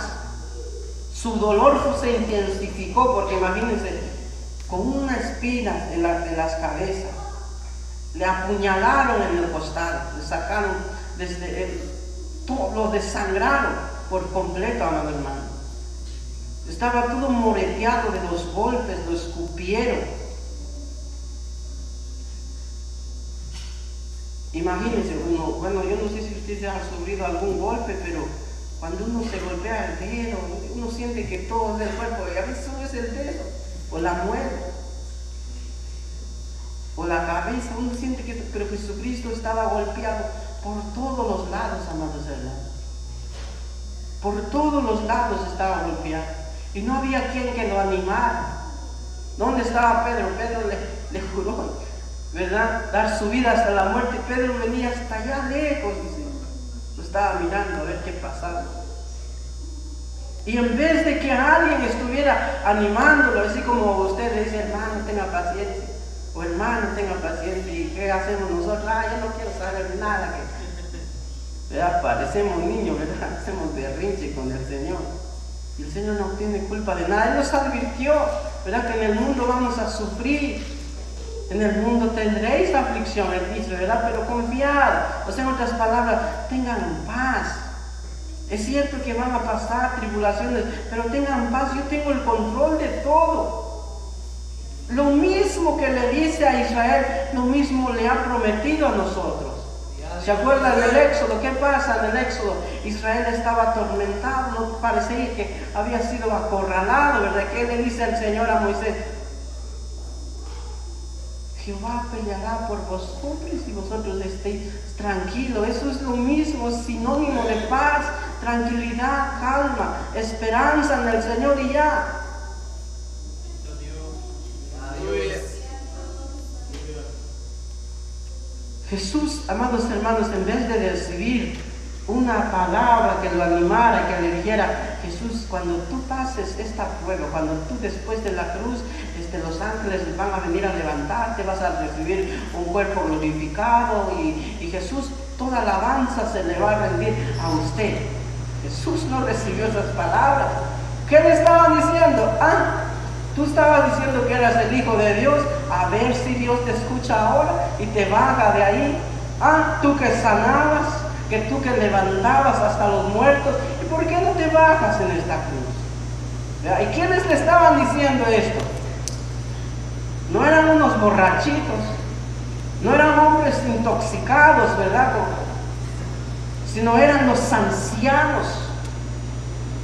Su dolor se intensificó, porque imagínense, con una espina en las cabezas, le apuñalaron en el costado, le sacaron lo desangraron por completo, amado hermano. Estaba todo moreteado de los golpes, lo escupieron. Imagínense, bueno, yo no sé si usted ha sufrido algún golpe, pero cuando uno se golpea el dedo, uno siente que todo es del cuerpo, y a veces solo es el dedo, o la muela, o la cabeza. Uno siente que, pero Jesucristo estaba golpeado por todos los lados, amados hermanos. Por todos los lados estaba golpeado, y no había quien que lo animara. ¿Dónde estaba Pedro? Pedro le juró, ¿verdad?, dar su vida hasta la muerte. Pedro venía hasta allá lejos, dice. Lo estaba mirando a ver qué pasaba. Y en vez de que alguien estuviera animándolo, así como usted le dice, hermano, tenga paciencia, o hermano, tenga paciencia, ¿y qué hacemos nosotros? Yo no quiero saber nada, ¿verdad? Parecemos niños, ¿verdad? Hacemos berrinche con el Señor, y el Señor no tiene culpa de nada. Él nos advirtió, ¿verdad?, que en el mundo vamos a sufrir, en el mundo tendréis aflicción, Él dice, ¿verdad?, pero confiad, o sea, en otras palabras, tengan paz. Es cierto que van a pasar tribulaciones, pero tengan paz, yo tengo el control de todo. Lo mismo que le dice a Israel, lo mismo le ha prometido a nosotros. ¿Se acuerdan del Éxodo? ¿Qué pasa en el Éxodo? Israel estaba atormentado, no parecía que había sido acorralado, ¿verdad? Que le dice al Señor a Moisés, Jehová peleará por vosotros y vosotros estéis tranquilos. Eso es lo mismo, sinónimo de paz, tranquilidad, calma, esperanza en el Señor y ya. Jesús, amados hermanos, en vez de recibir una palabra que lo animara, que le dijera, Jesús, cuando tú pases esta prueba, cuando tú después de la cruz, los ángeles van a venir a levantarte, vas a recibir un cuerpo glorificado, y Jesús, toda alabanza se le va a rendir a usted. Jesús no recibió esas palabras. ¿Qué le estaban diciendo? Tú estabas diciendo que eras el Hijo de Dios, a ver si Dios te escucha ahora y te baja de ahí. Tú que sanabas, que tú que levantabas hasta los muertos, ¿y por qué no te bajas en esta cruz? ¿Y quiénes le estaban diciendo esto? No eran unos borrachitos, no eran hombres intoxicados, ¿verdad? Sino eran los ancianos,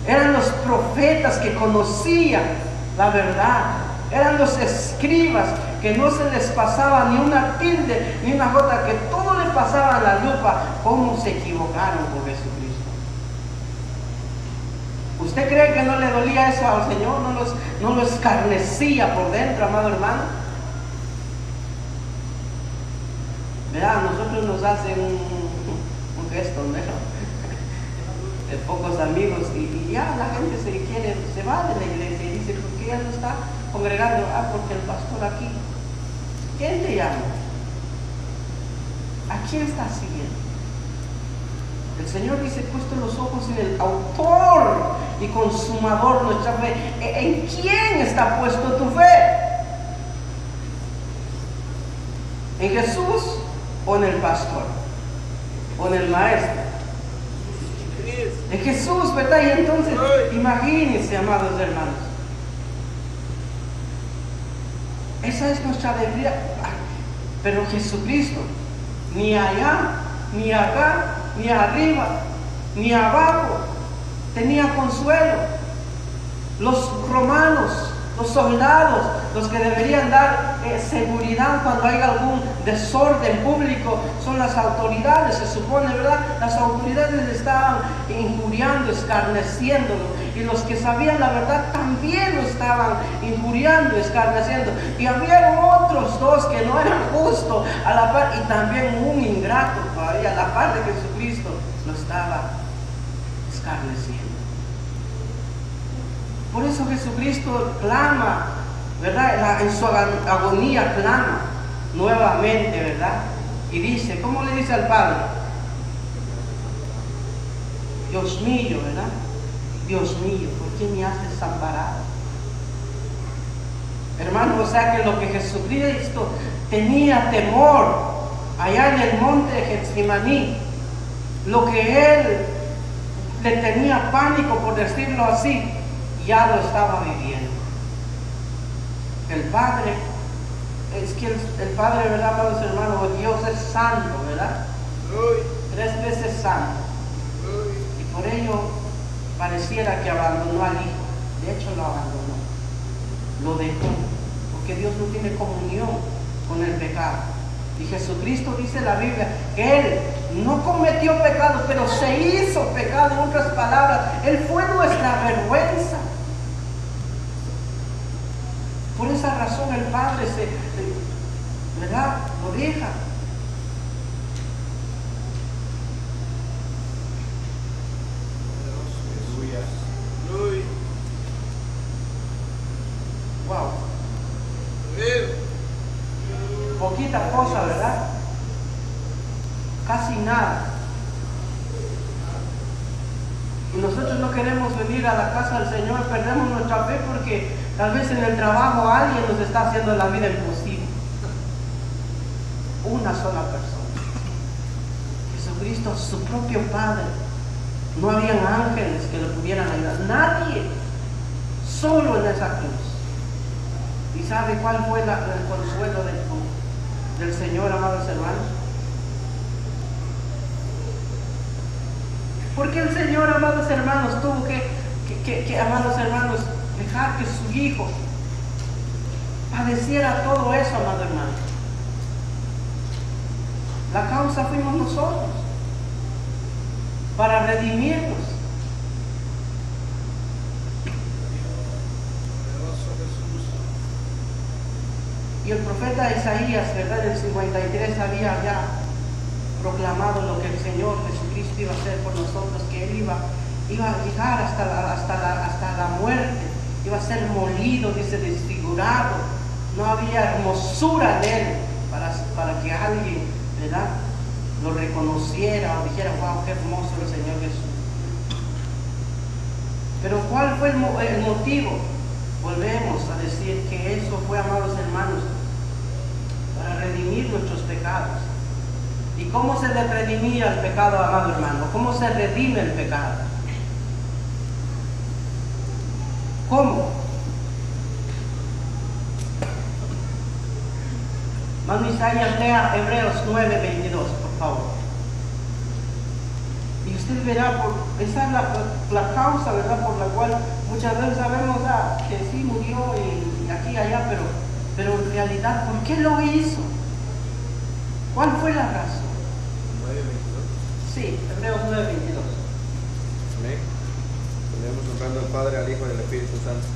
eran los profetas que conocían la verdad, eran los escribas que no se les pasaba ni una tilde ni una jota, que todo le pasaba a la lupa. ¿Cómo se equivocaron con Jesucristo? ¿Usted cree que no le dolía eso al Señor? ¿No lo escarnecía por dentro, amado hermano? Verá, a nosotros nos hacen un gesto, ¿no? De pocos amigos y ya la gente se va de la iglesia y dice, ¿por qué ya no está congregando? Porque el pastor aquí. ¿Quién te llama? ¿A quién estás siguiendo? El Señor dice, puesto los ojos en el autor y consumador de nuestra fe. ¿En quién está puesto tu fe? ¿En Jesús o en el pastor? ¿O en el maestro? En Jesús, ¿verdad? Y entonces, imagínense, amados hermanos, esa es nuestra alegría. Pero Jesucristo, ni allá, ni acá, ni arriba, ni abajo, tenía consuelo. Los romanos, los soldados, los que deberían dar seguridad cuando hay algún desorden público, son las autoridades, se supone, ¿verdad? Las autoridades le estaban injuriando, escarneciéndolo, y los que sabían la verdad también lo estaban injuriando, escarneciendo, y había otros dos que no eran justos a la par, y también un ingrato todavía a la par de Jesucristo lo estaba escarneciendo. Por eso Jesucristo clama, ¿verdad? En su agonía clama nuevamente, ¿verdad? Y dice, ¿cómo le dice al Padre? Dios mío, ¿verdad? Dios mío, ¿por qué me has desamparado? Hermano, o sea que lo que Jesucristo tenía temor allá en el monte de Getsemaní, lo que él le tenía pánico, por decirlo así, ya lo estaba viviendo. El Padre, es que el Padre, ¿verdad, amados hermanos? Dios es santo, ¿verdad? 3 veces santo. Y por ello pareciera que abandonó al Hijo. De hecho lo abandonó, lo dejó, porque Dios no tiene comunión con el pecado. Y Jesucristo, dice la Biblia, que Él no cometió pecado, pero se hizo pecado. En otras palabras, Él fue nuestra vergüenza. Por esa razón el Padre ¿verdad? Lo deja. Wow. Poquita cosa, ¿verdad? Casi nada. Y nosotros no queremos venir a la casa del Señor, perdemos nuestra fe porque tal vez en el trabajo alguien nos está haciendo la vida imposible. Una sola persona. Jesucristo, su propio Padre. No habían ángeles que lo pudieran ayudar. Nadie. Solo en esa cruz. ¿Y sabe cuál fue el consuelo del Señor, amados hermanos? Porque el Señor, amados hermanos, tuvo que, amados hermanos, dejar que su Hijo padeciera todo eso, amado hermano. La causa fuimos nosotros, para redimirnos. Y el profeta Isaías, ¿verdad? En el 53 había ya proclamado lo que el Señor Jesucristo iba a hacer por nosotros, que Él iba a llegar hasta la muerte, iba a ser molido, dice, desfigurado. No había hermosura en Él para que alguien, ¿verdad?, lo reconociera o dijera, wow, qué hermoso el Señor Jesús. Pero ¿cuál fue el motivo? Volvemos a decir que eso fue, amados hermanos, para redimir nuestros pecados. ¿Y cómo se le redimía el pecado, amado hermano? ¿Cómo se redime el pecado? ¿Cómo? Mano Isaías, lea Hebreos 9:22, por favor. Y usted verá, esa es la causa, ¿verdad?, por la cual muchas veces sabemos que sí murió y aquí y allá, pero en realidad, ¿por qué lo hizo? ¿Cuál fue la razón? 9:22. Sí, Hebreos 9:22. Amén. Tenemos honrando al Padre, al Hijo y al Espíritu Santo.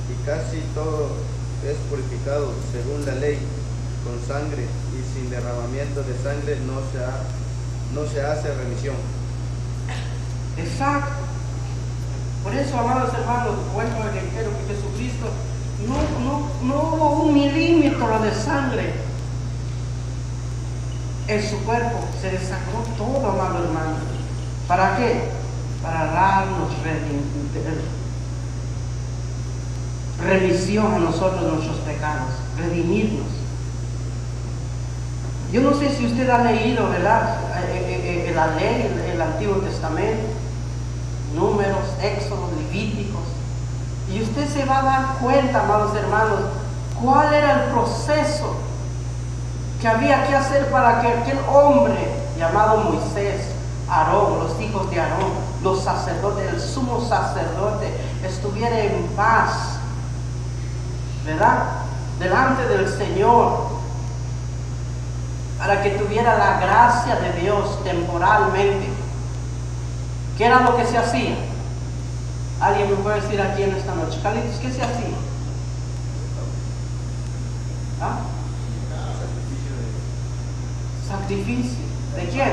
Y casi todo es purificado según la ley, con sangre, y sin derramamiento de sangre no se hace remisión. Exacto. Por eso, amados hermanos, vuelvo a reiterar que Jesucristo no hubo un milímetro de sangre en su cuerpo, se le sacó todo, amado hermano. ¿Para qué? Para darnos remisión a nosotros, nuestros pecados, redimirnos. Yo no sé si usted ha leído, ¿verdad?, la ley, el Antiguo Testamento, Números, Éxodo, Levíticos, y usted se va a dar cuenta, amados hermanos, cuál era el proceso que había que hacer para que aquel hombre llamado Moisés, Aarón, los hijos de Aarón, los sacerdotes, el sumo sacerdote, estuviera en paz, ¿verdad?, delante del Señor, para que tuviera la gracia de Dios temporalmente. ¿Qué era lo que se hacía? ¿Alguien me puede decir aquí en esta noche? Carlitos, ¿qué se hacía? ¿Ah? Sacrificio. ¿De quién?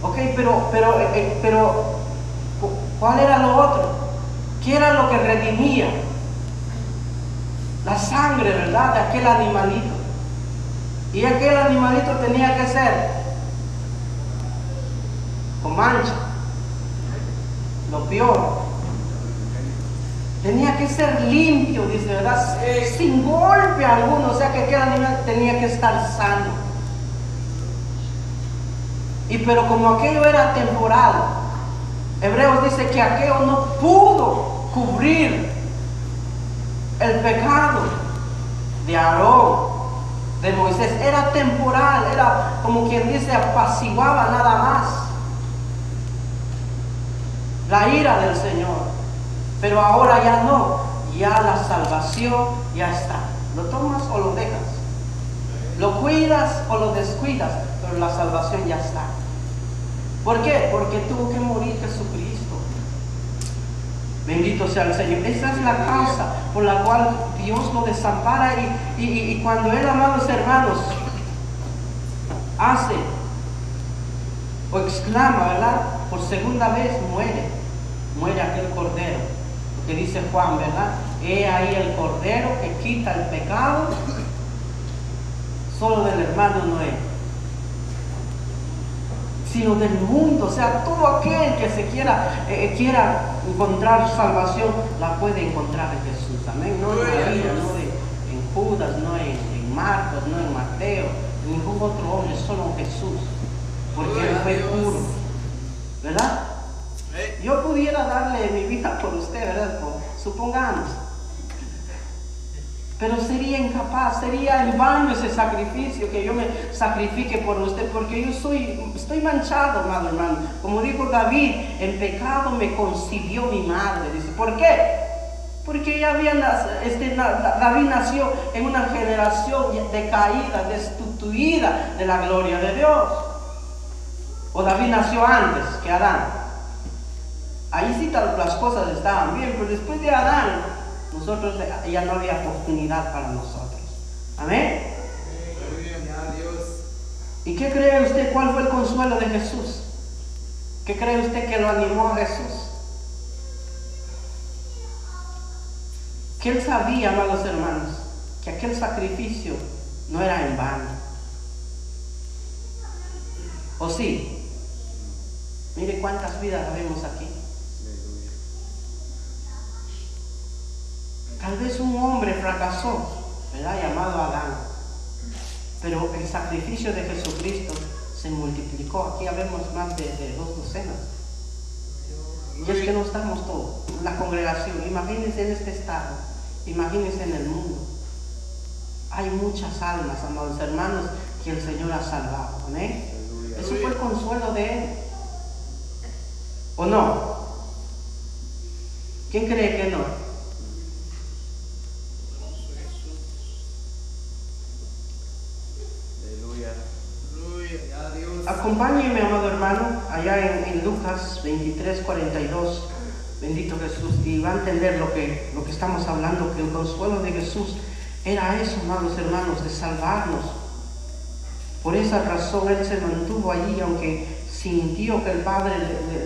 Ok, pero ¿cuál era lo otro? ¿Qué era lo que redimía? La sangre, ¿verdad?, de aquel animalito. Y aquel animalito tenía que ser con mancha, lo peor. Tenía que ser limpio, dice, ¿verdad?, sin golpe alguno, o sea que aquel animal tenía que estar sano. Pero como aquello era temporal, Hebreos dice que aquello no pudo cubrir el pecado de Aarón, de Moisés. Era temporal, era como quien dice, apaciguaba nada más la ira del Señor. Pero ahora ya no, ya la salvación ya está. Lo tomas o lo dejas, lo cuidas o lo descuidas, pero la salvación ya está. ¿Por qué? Porque tuvo que morir Jesucristo. Bendito sea el Señor. Esa es la causa por la cual Dios lo desampara, y cuando Él, amados hermanos, hace o exclama, ¿verdad?, por segunda vez, muere aquel cordero. Lo que dice Juan, ¿verdad? He ahí el cordero que quita el pecado solo del hermano Noé, sino del mundo. O sea, todo aquel que se quiera encontrar salvación, la puede encontrar en Jesús. Amén. No en María, no en Judas, no en Marcos, no en Mateo, en ningún otro hombre, solo en Jesús, porque Él fue puro, ¿verdad? Yo pudiera darle mi vida por usted, ¿verdad?, supongamos, pero sería incapaz, sería en vano ese sacrificio, que yo me sacrifique por usted, porque yo estoy manchado, amado hermano. Como dijo David, en pecado me concibió mi madre. Dice, ¿por qué? Porque David nació en una generación decaída, destituida de la gloria de Dios. O David nació antes que Adán. Ahí sí las cosas estaban bien, pero después de Adán, nosotros ya no había oportunidad para nosotros. Amén. ¿Y qué cree usted? ¿Cuál fue el consuelo de Jesús? ¿Qué cree usted que lo animó a Jesús? Que Él sabía, amados hermanos, que aquel sacrificio no era en vano. ¿O sí? Mire cuántas vidas vemos aquí. Tal vez un hombre fracasó, ¿verdad? Llamado Adán. Pero el sacrificio de Jesucristo se multiplicó. Aquí habemos más de 2 docenas. Y es que no estamos todos. La congregación, imagínense en este estado, imagínense en el mundo. Hay muchas almas, amados hermanos, que el Señor ha salvado. ¿Amén? Eso fue el consuelo de Él. ¿O no? ¿Quién cree que no? Acompáñenme, amado hermano, allá en Lucas 23, 42. Bendito Jesús. Y va a entender lo que estamos hablando, que el consuelo de Jesús era eso, amados hermanos, de salvarnos. Por esa razón Él se mantuvo allí, aunque sintió que el Padre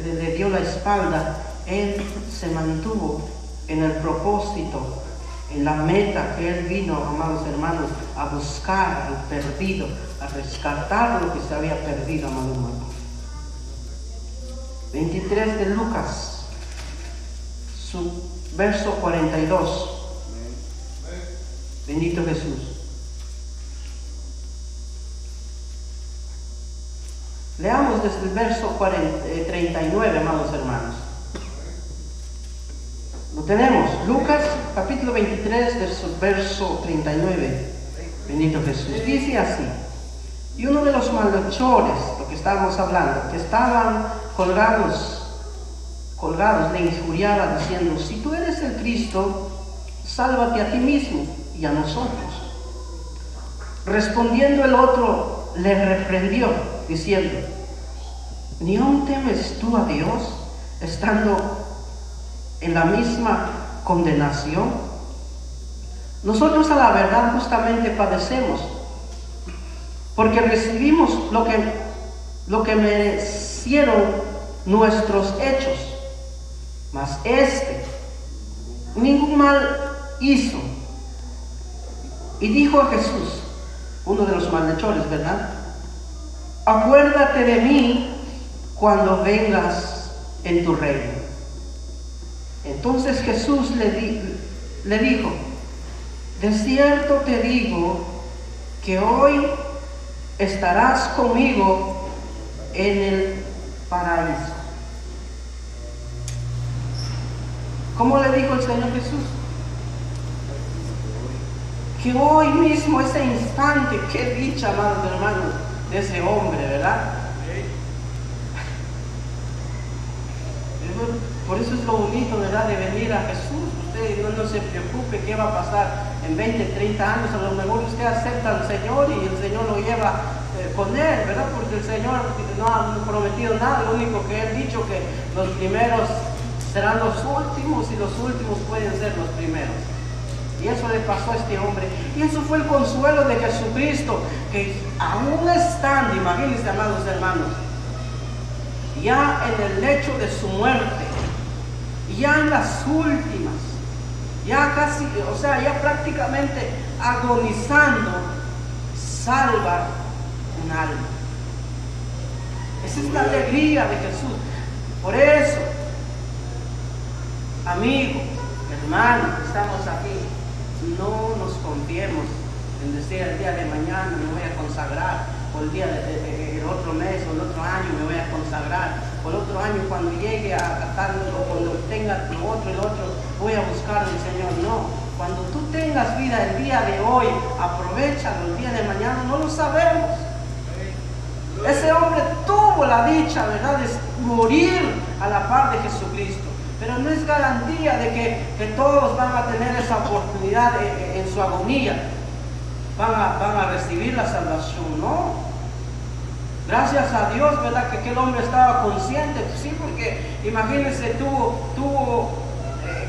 le dio la espalda. Él se mantuvo en el propósito, en la meta que Él vino, amados hermanos, a buscar al perdido, a rescatar lo que se había perdido, amado hermano. 23 de Lucas, su verso 42. Bendito Jesús. Leamos desde el verso 39, amados hermanos. Lo tenemos, Lucas capítulo 23, verso 39. Bendito Jesús. Dice así: y uno de los malhechores, lo que estábamos hablando, que estaban colgados, le injuriaba diciendo: si tú eres el Cristo, sálvate a ti mismo y a nosotros. Respondiendo el otro, le reprendió, diciendo: ¿ni aún temes tú a Dios, estando en la misma condenación? Nosotros a la verdad justamente padecemos, porque recibimos lo que merecieron nuestros hechos, mas ningún mal hizo. Y dijo a Jesús, uno de los malhechores, ¿verdad? Acuérdate de mí cuando vengas en tu reino. Entonces Jesús le dijo: de cierto te digo que hoy estarás conmigo en el paraíso. ¿Cómo le dijo el Señor Jesús? Que hoy mismo, ese instante, qué dicha, amados hermanos, de ese hombre, ¿verdad? Por eso es lo bonito, ¿verdad?, de venir a Jesús. Usted no se preocupe qué va a pasar en 20, 30 años. A lo mejor usted acepta al Señor y el Señor lo lleva con Él, ¿verdad? Porque el Señor no ha prometido nada. Lo único que Él ha dicho, que los primeros serán los últimos y los últimos pueden ser los primeros. Y eso le pasó a este hombre. Y eso fue el consuelo de Jesucristo, que aún estando, imagínense, amados hermanos, ya en el lecho de su muerte, ya en las últimas, ya casi, o sea, ya prácticamente agonizando, salva un alma. Esa es la alegría de Jesús. Por eso, amigo, hermano, que estamos aquí, no nos confiemos en decir el día de mañana me voy a consagrar, o el otro mes, o el otro año me voy a consagrar, o el otro año cuando llegue a tal, o cuando tenga el otro, voy a buscar al Señor. No, cuando tú tengas vida el día de hoy, aprovechalo. El día de mañana no lo sabemos. Ese hombre tuvo la dicha, ¿verdad?, de morir a la par de Jesucristo. Pero no es garantía de que todos van a tener esa oportunidad en su agonía. Van a recibir la salvación, ¿no? Gracias a Dios, ¿verdad?, que aquel hombre estaba consciente, sí, porque imagínense, tuvo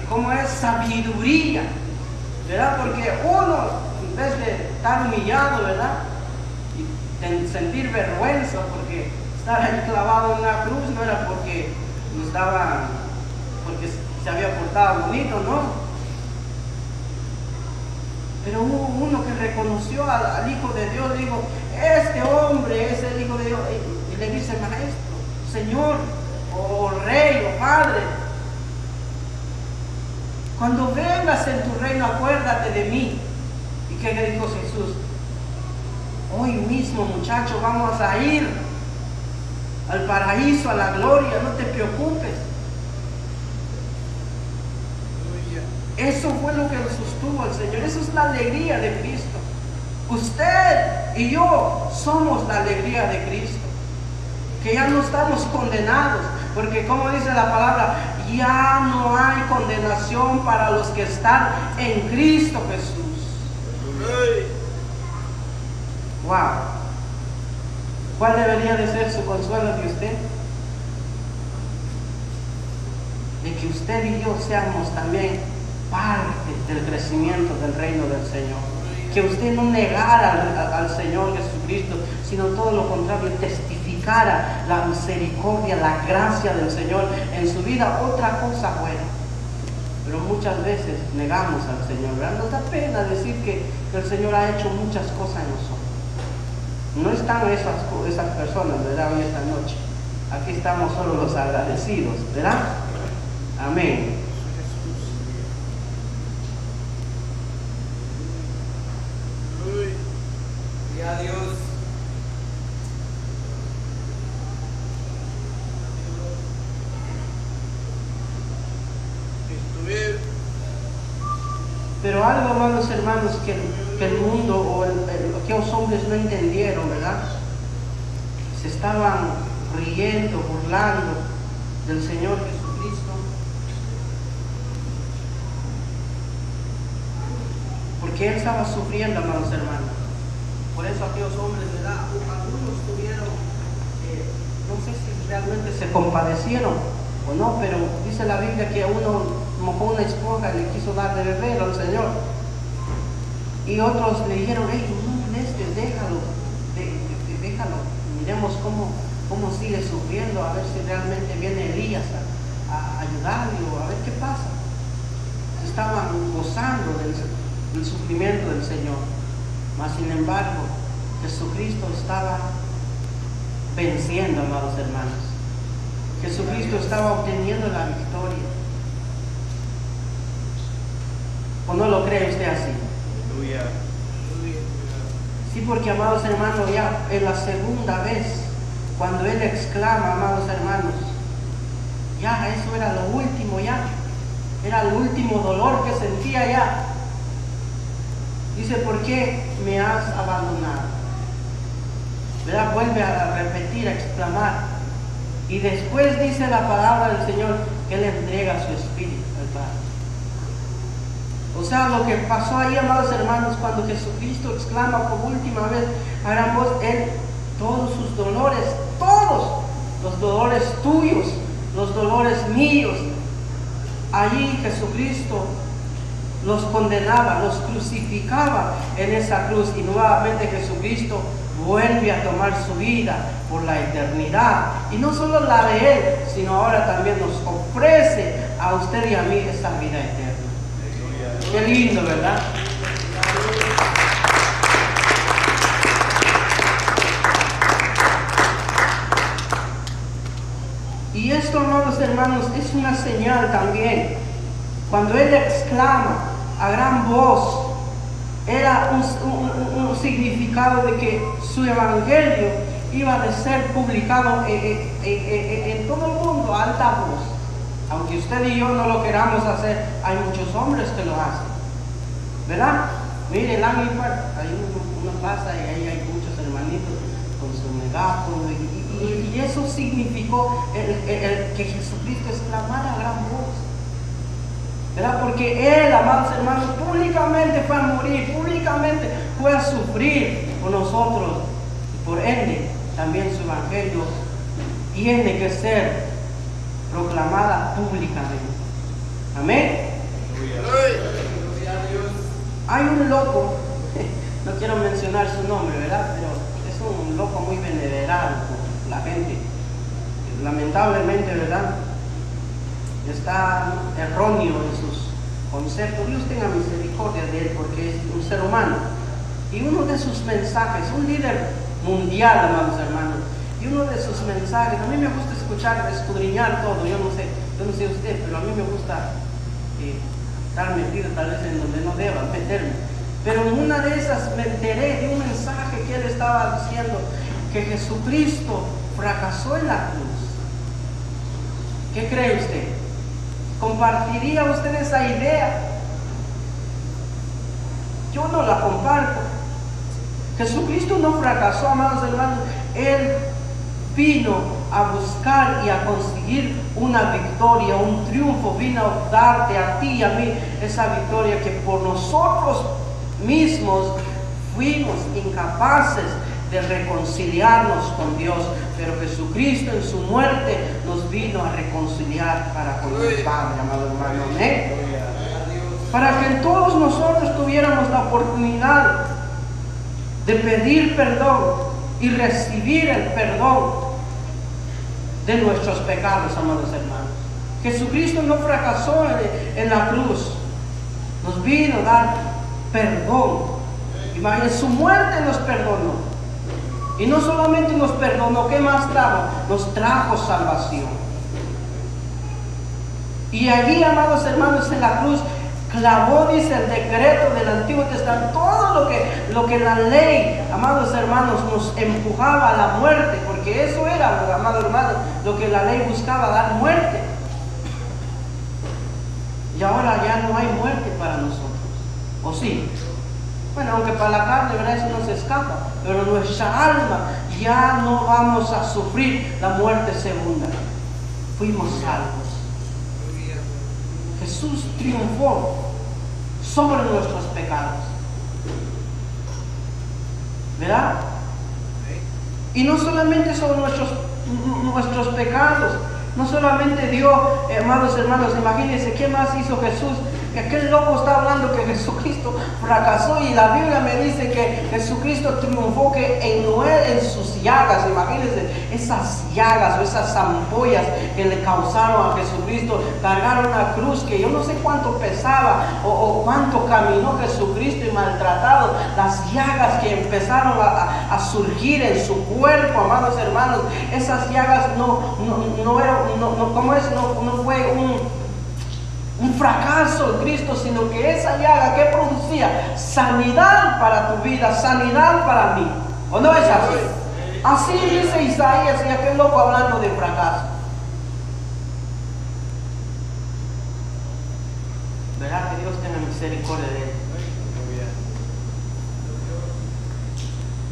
como es sabiduría, ¿verdad? Porque uno, en vez de estar humillado, ¿verdad?, y sentir vergüenza porque estar ahí clavado en una cruz, no era porque se había portado bonito, ¿no? Pero hubo uno que reconoció al Hijo de Dios, dijo: este hombre es el Hijo de Dios. Y le dice: maestro, Señor, oh Rey, oh Padre, cuando vengas en tu reino, acuérdate de mí. ¿Y qué le dijo Jesús? Hoy mismo, muchacho, vamos a ir al paraíso, a la gloria, no te preocupes. Eso fue lo que sostuvo al Señor. Eso es la alegría de Cristo. Usted y yo somos la alegría de Cristo. Que ya no estamos condenados, porque como dice la palabra, ya no hay condenación para los que están en Cristo Jesús. Wow. ¿Cuál debería de ser su consuelo de usted? De que usted y yo seamos también parte del crecimiento del reino del Señor. Que usted no negara al Señor Jesucristo, sino todo lo contrario, testificara la misericordia, la gracia del Señor en su vida. Otra cosa buena. Pero muchas veces negamos al Señor, ¿verdad? Nos da pena decir que el Señor ha hecho muchas cosas en nosotros. No están esas personas, ¿verdad? Hoy esta noche. Aquí estamos solo los agradecidos, ¿verdad? Amén. Y a Dios. Pero algo, amados hermanos, que el mundo o aquellos hombres no entendieron, ¿verdad? Se estaban riendo, burlando del Señor Jesucristo. Porque Él estaba sufriendo, amados hermanos. Por eso aquellos hombres, ¿verdad? Algunos tuvieron, no sé si realmente se compadecieron o no, pero dice la Biblia que a uno mojó una esponja y le quiso dar de beber al Señor. Y otros le dijeron, hey, no molestes, déjalo, déjalo, miremos cómo sigue sufriendo, a ver si realmente viene Elías a ayudarle o a ver qué pasa. Estaban gozando del sufrimiento del Señor, mas sin embargo Jesucristo estaba venciendo, amados hermanos. Jesucristo estaba obteniendo la victoria. ¿O no lo cree usted así? Sí, porque, amados hermanos, ya en la segunda vez, cuando Él exclama, amados hermanos, ya eso era lo último, ya era el último dolor que sentía ya. Dice, ¿por qué me has abandonado? ¿Verdad? Vuelve a repetir, a exclamar. Y después dice la palabra del Señor que Él entrega su espíritu al Padre. O sea, lo que pasó ahí, amados hermanos, cuando Jesucristo exclama por última vez a gran voz, Él, todos sus dolores, todos los dolores tuyos, los dolores míos, allí Jesucristo los condenaba, los crucificaba en esa cruz, y nuevamente Jesucristo vuelve a tomar su vida por la eternidad, y no solo la de Él, sino ahora también nos ofrece a usted y a mí esa vida eterna. Qué lindo, ¿verdad? Y esto, amados hermanos, es una señal también. Cuando Él exclama a gran voz, era un significado de que su evangelio iba a ser publicado en todo el mundo a alta voz. Aunque usted y yo no lo queramos hacer, hay muchos hombres que lo hacen, ¿verdad? Mire, el Ángel Park, ahí uno pasa y ahí hay muchos hermanitos con su megáfono, y eso significó que Jesucristo exclamara a gran voz, ¿verdad? Porque Él, amados hermanos, públicamente fue a morir, públicamente fue a sufrir por nosotros, y por ende también su evangelio tiene que ser proclamada públicamente. Amén. Hay un loco, no quiero mencionar su nombre, ¿verdad? Pero es un loco muy venerado por la gente. Lamentablemente, ¿verdad? Está erróneo en sus conceptos. Dios tenga misericordia de él, porque es un ser humano. Y uno de sus mensajes, un líder mundial, amados hermanos, Y uno de sus mensajes, a mí me gusta escuchar, escudriñar todo, yo no sé usted, pero a mí me gusta estar metido tal vez en donde no deba meterme. Pero en una de esas me enteré de un mensaje que él estaba diciendo, que Jesucristo fracasó en la cruz. ¿Qué cree usted? ¿Compartiría usted esa idea? Yo no la comparto. Jesucristo no fracasó, amados hermanos. Él vino a buscar y a conseguir una victoria, un triunfo. Vino a darte a ti y a mí esa victoria que por nosotros mismos fuimos incapaces de reconciliarnos con Dios, pero Jesucristo en su muerte nos vino a reconciliar para con el Padre, amado hermano. ¿Amén? Para que todos nosotros tuviéramos la oportunidad de pedir perdón y recibir el perdón de nuestros pecados, amados hermanos. Jesucristo no fracasó en la cruz, nos vino a dar perdón. Imagínense, su muerte nos perdonó. Y no solamente nos perdonó, ¿qué más trajo? Nos trajo salvación. Y allí, amados hermanos, en la cruz clavó, dice el decreto del Antiguo Testamento, todo lo que la ley, amados hermanos, nos empujaba a la muerte, porque eso era, amados hermanos, lo que la ley buscaba, dar muerte. Y ahora ya no hay muerte para nosotros, ¿o sí? Bueno, aunque para la carne, ¿verdad? Eso no se escapa, pero nuestra alma ya no vamos a sufrir la muerte segunda. Fuimos salvos. Jesús triunfó sobre nuestros pecados, ¿verdad? Y no solamente sobre nuestros pecados, no solamente dio, amados hermanos, imagínense qué más hizo Jesús. Aquel loco está hablando que Jesucristo fracasó, y la Biblia me dice que Jesucristo triunfó, que en sus llagas, imagínense esas llagas o esas ampollas que le causaron a Jesucristo, cargaron una cruz que yo no sé cuánto pesaba o cuánto caminó Jesucristo, y maltratado, las llagas que empezaron a surgir en su cuerpo, amados hermanos. Esas llagas no fue un fracaso en Cristo, sino que esa llaga que producía sanidad para tu vida, sanidad para mí. ¿O no es así? Así dice Isaías, y aquel loco hablando de fracaso. Verá que Dios tenga misericordia de él.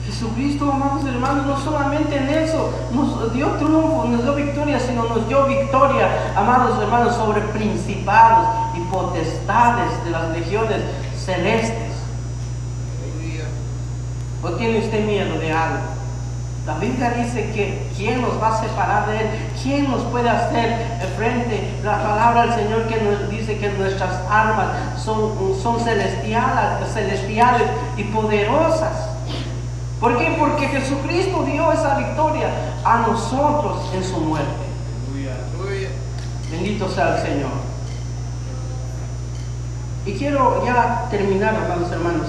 Jesucristo, amados hermanos, no solamente en eso nos dio triunfo, nos dio victoria, sino nos dio victoria, amados hermanos, sobre principados y potestades de las legiones celestes. ¿O tiene usted miedo de algo? La Biblia dice que ¿quién nos va a separar de Él? ¿Quién nos puede hacer frente? La palabra del Señor que nos dice que nuestras armas son celestiales y poderosas. ¿Por qué? Porque Jesucristo dio esa victoria a nosotros en su muerte. Bendito sea el Señor. Y quiero ya terminar, amados hermanos,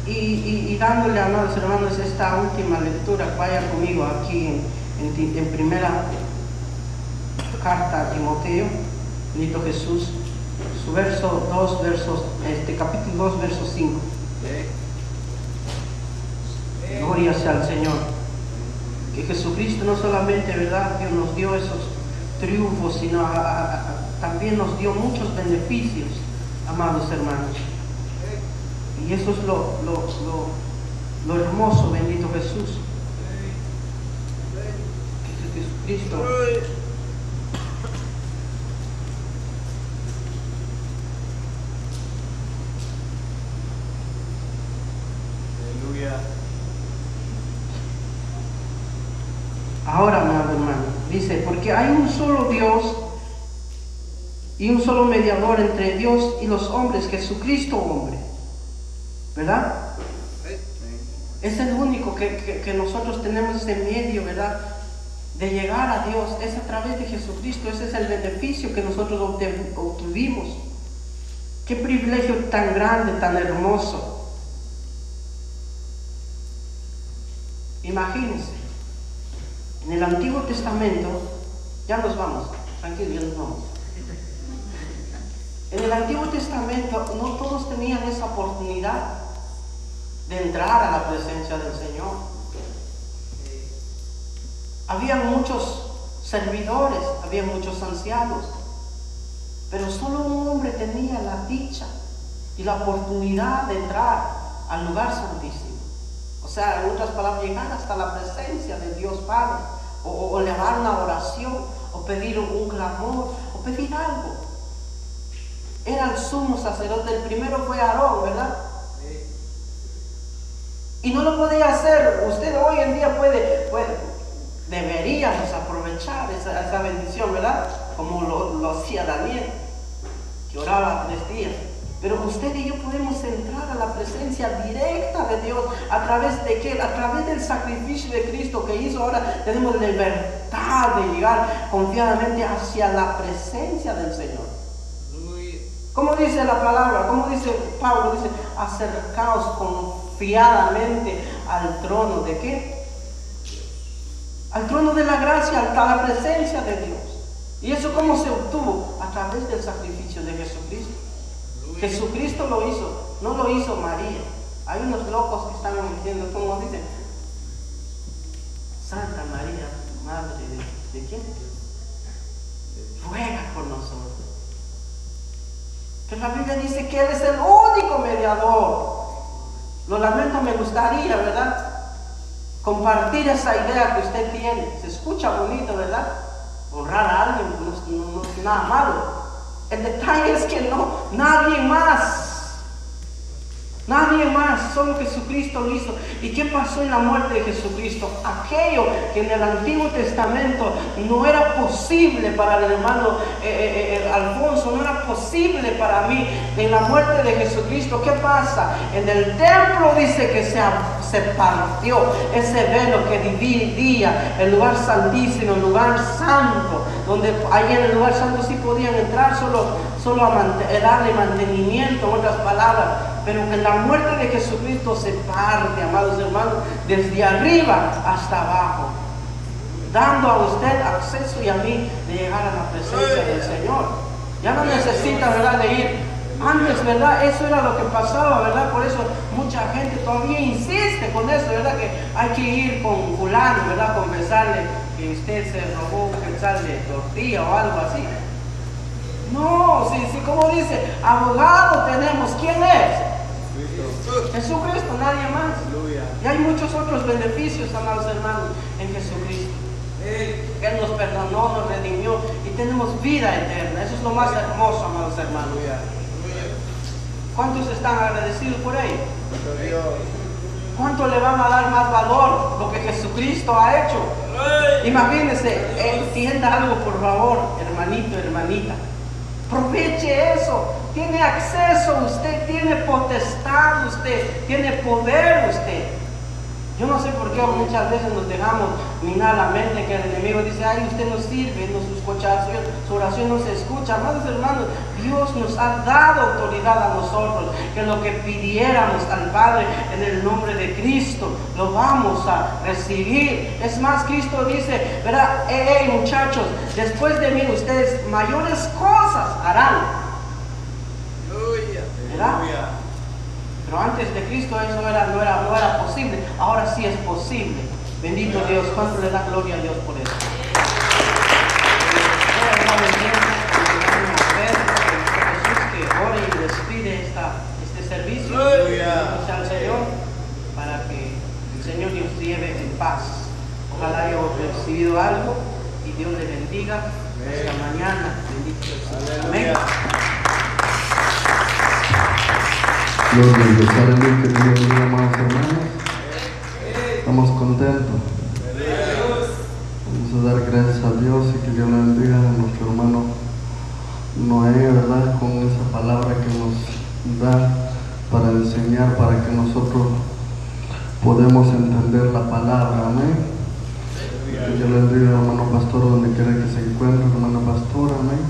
y dándole, amados hermanos, esta última lectura. Vaya conmigo aquí en primera carta a Timoteo. Bendito Jesús. Su capítulo 2, verso 5. Gloria sea al Señor. Que Jesucristo no solamente, ¿verdad?, que nos dio esos triunfos, sino también nos dio muchos beneficios, amados hermanos. Y eso es lo hermoso, bendito Jesús. Que Jesucristo ahora, amado hermano, dice, porque hay un solo Dios y un solo mediador entre Dios y los hombres, Jesucristo hombre, ¿verdad? Es el único que nosotros tenemos ese medio, ¿verdad?, de llegar a Dios. Es a través de Jesucristo. Ese es el beneficio que nosotros obtuvimos. Qué privilegio tan grande, tan hermoso. Imagínense, en el Antiguo Testamento, ya nos vamos, tranquilo, ya nos vamos. En el Antiguo Testamento no todos tenían esa oportunidad de entrar a la presencia del Señor. Habían muchos servidores, había muchos ancianos, pero solo un hombre tenía la dicha y la oportunidad de entrar al lugar santísimo. O sea, en otras palabras, llegar hasta la presencia de Dios Padre, o elevar una oración, o pedir un clamor, o pedir algo. Era el sumo sacerdote. El primero fue Aarón, ¿verdad? Y no lo podía hacer. Usted hoy en día deberíamos aprovechar esa bendición, ¿verdad? Como lo hacía Daniel, que oraba 3 días. Pero usted y yo podemos entrar a la presencia directa de Dios. ¿A través de qué? A través del sacrificio de Cristo que hizo. Ahora tenemos libertad de llegar confiadamente hacia la presencia del Señor. ¿Cómo dice la palabra? ¿Cómo dice Pablo? Dice, acercaos confiadamente al trono de ¿qué? Al trono de la gracia, a la presencia de Dios. ¿Y eso cómo se obtuvo? A través del sacrificio de Jesucristo. Jesucristo lo hizo, no lo hizo María. Hay unos locos que están diciendo, ¿cómo dicen? Santa María, Madre ¿de quién? Ruega por nosotros. Que la Biblia dice que Él es el único mediador. Lo lamento, me gustaría, ¿verdad? Compartir esa idea que usted tiene. Se escucha bonito, ¿verdad? Honrar a alguien no es nada malo. El detalle es que nadie más, solo Jesucristo lo hizo. ¿Y qué pasó en la muerte de Jesucristo? Aquello que en el Antiguo Testamento no era posible para el hermano Alfonso, no era posible para mí. En la muerte de Jesucristo, ¿qué pasa? En el templo dice que se partió ese velo que dividía el lugar santísimo, el lugar santo, donde ahí en el lugar santo sí podían entrar solo a darle mantenimiento, en otras palabras. Pero en la muerte de Jesucristo se parte, amados hermanos, desde arriba hasta abajo, dando a usted acceso y a mí de llegar a la presencia del Señor. Ya no necesita, ¿verdad?, de ir. Antes, ¿verdad?, eso era lo que pasaba, ¿verdad? Por eso mucha gente todavía insiste con eso, ¿verdad? Que hay que ir con fulano, ¿verdad?, confesarle que usted se robó un quetzal de tortilla o algo así. No, sí, como dice, abogado tenemos. ¿Quién es? Jesucristo, nadie más. Y hay muchos otros beneficios, amados hermanos, en Jesucristo. Él nos perdonó, nos redimió y tenemos vida eterna. Eso es lo más hermoso, amados hermanos. ¿Cuántos están agradecidos por ello? ¿Cuánto le van a dar más valor lo que Jesucristo ha hecho? Imagínense, entienda algo, por favor, hermanito, hermanita. Aproveche eso. Tiene acceso usted, tiene potestad usted, tiene poder usted. Yo no sé por qué muchas veces nos dejamos minar la mente, que el enemigo dice, ay, usted no sirve, su oración no se escucha. Amados hermanos, Dios nos ha dado autoridad a nosotros, que lo que pidiéramos al Padre en el nombre de Cristo, lo vamos a recibir. Es más, Cristo dice, ¿verdad? Muchachos, después de mí ustedes mayores cosas harán. ¿Verdad? Pero antes de Cristo eso no era posible. Ahora sí es posible. Bendito Dios. ¿Cuánto le da gloria a Dios por eso? Jesús que ore y despide este servicio. Gracias al Señor para que el Señor nos lleve en paz. Ojalá haya recibido algo y Dios le bendiga. Hasta mañana. Bendito Dios. Amén. Gloria a Dios, aleluya, que Dios bendiga, amados hermanos. Estamos contentos. Vamos a dar gracias a Dios y que Dios le bendiga a nuestro hermano Noé, ¿verdad? Con esa palabra que nos da para enseñar, para que nosotros podamos entender la palabra. Amén. Que Dios le bendiga, hermano pastor, donde quiera que se encuentre, hermano pastor. Amén.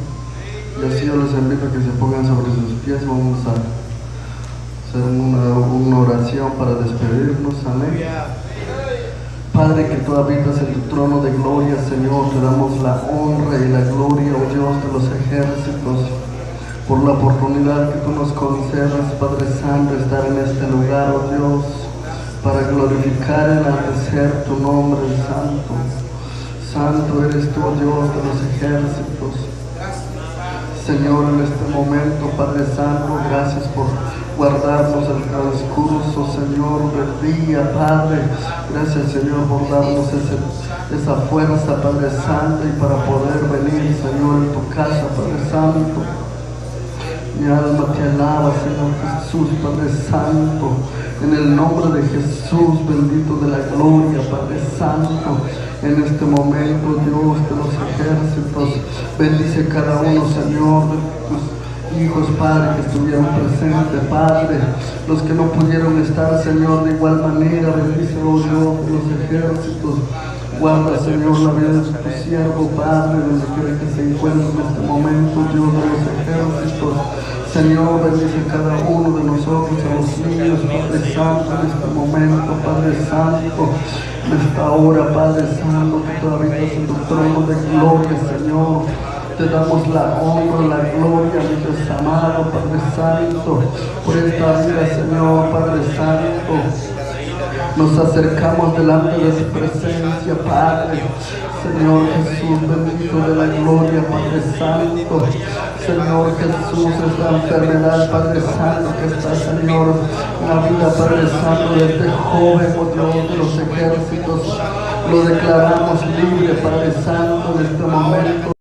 Y así yo les invito a que se pongan sobre sus pies. Vamos a hacer una oración para despedirnos. Amén. Padre, que tú habitas en tu trono de gloria, Señor, te damos la honra y la gloria, oh Dios de los ejércitos, por la oportunidad que tú nos concedas, Padre Santo, estar en este lugar, oh Dios, para glorificar y enaltecer tu nombre, Santo. Santo eres tú, oh Dios de los ejércitos. Señor, en este momento, Padre Santo, gracias por guardarnos el transcurso, Señor, del día, Padre. Gracias, Señor, por darnos esa fuerza, Padre Santo, y para poder venir, Señor, en tu casa, Padre Santo. Mi alma te alaba, Señor Jesús, Padre Santo. En el nombre de Jesús, bendito de la gloria, Padre Santo. En este momento, Dios de los ejércitos, bendice cada uno, Señor, de tus hijos, Padre, que estuvieron presentes, Padre. Los que no pudieron estar, Señor, de igual manera, bendice, oh Dios de los ejércitos. Guarda, Señor, la vida de tu siervo, Padre, donde quiera que se encuentre en este momento, Dios de los ejércitos. Señor, bendice a cada uno de nosotros, a los niños, Padre Santo, en este momento, Padre Santo, en esta hora, Padre Santo, que tú habitas en tu trono de gloria, Señor. Te damos la honra, la gloria, mi Dios amado, Padre Santo, por esta vida, Señor, Padre Santo. Nos acercamos delante de su presencia, Padre. Señor Jesús, bendito de la gloria, Padre Santo. Señor Jesús, esta enfermedad, Padre Santo, que está, Señor, en la vida, Padre Santo, de este joven, oh Dios de los ejércitos, lo declaramos libre, Padre Santo, en este momento.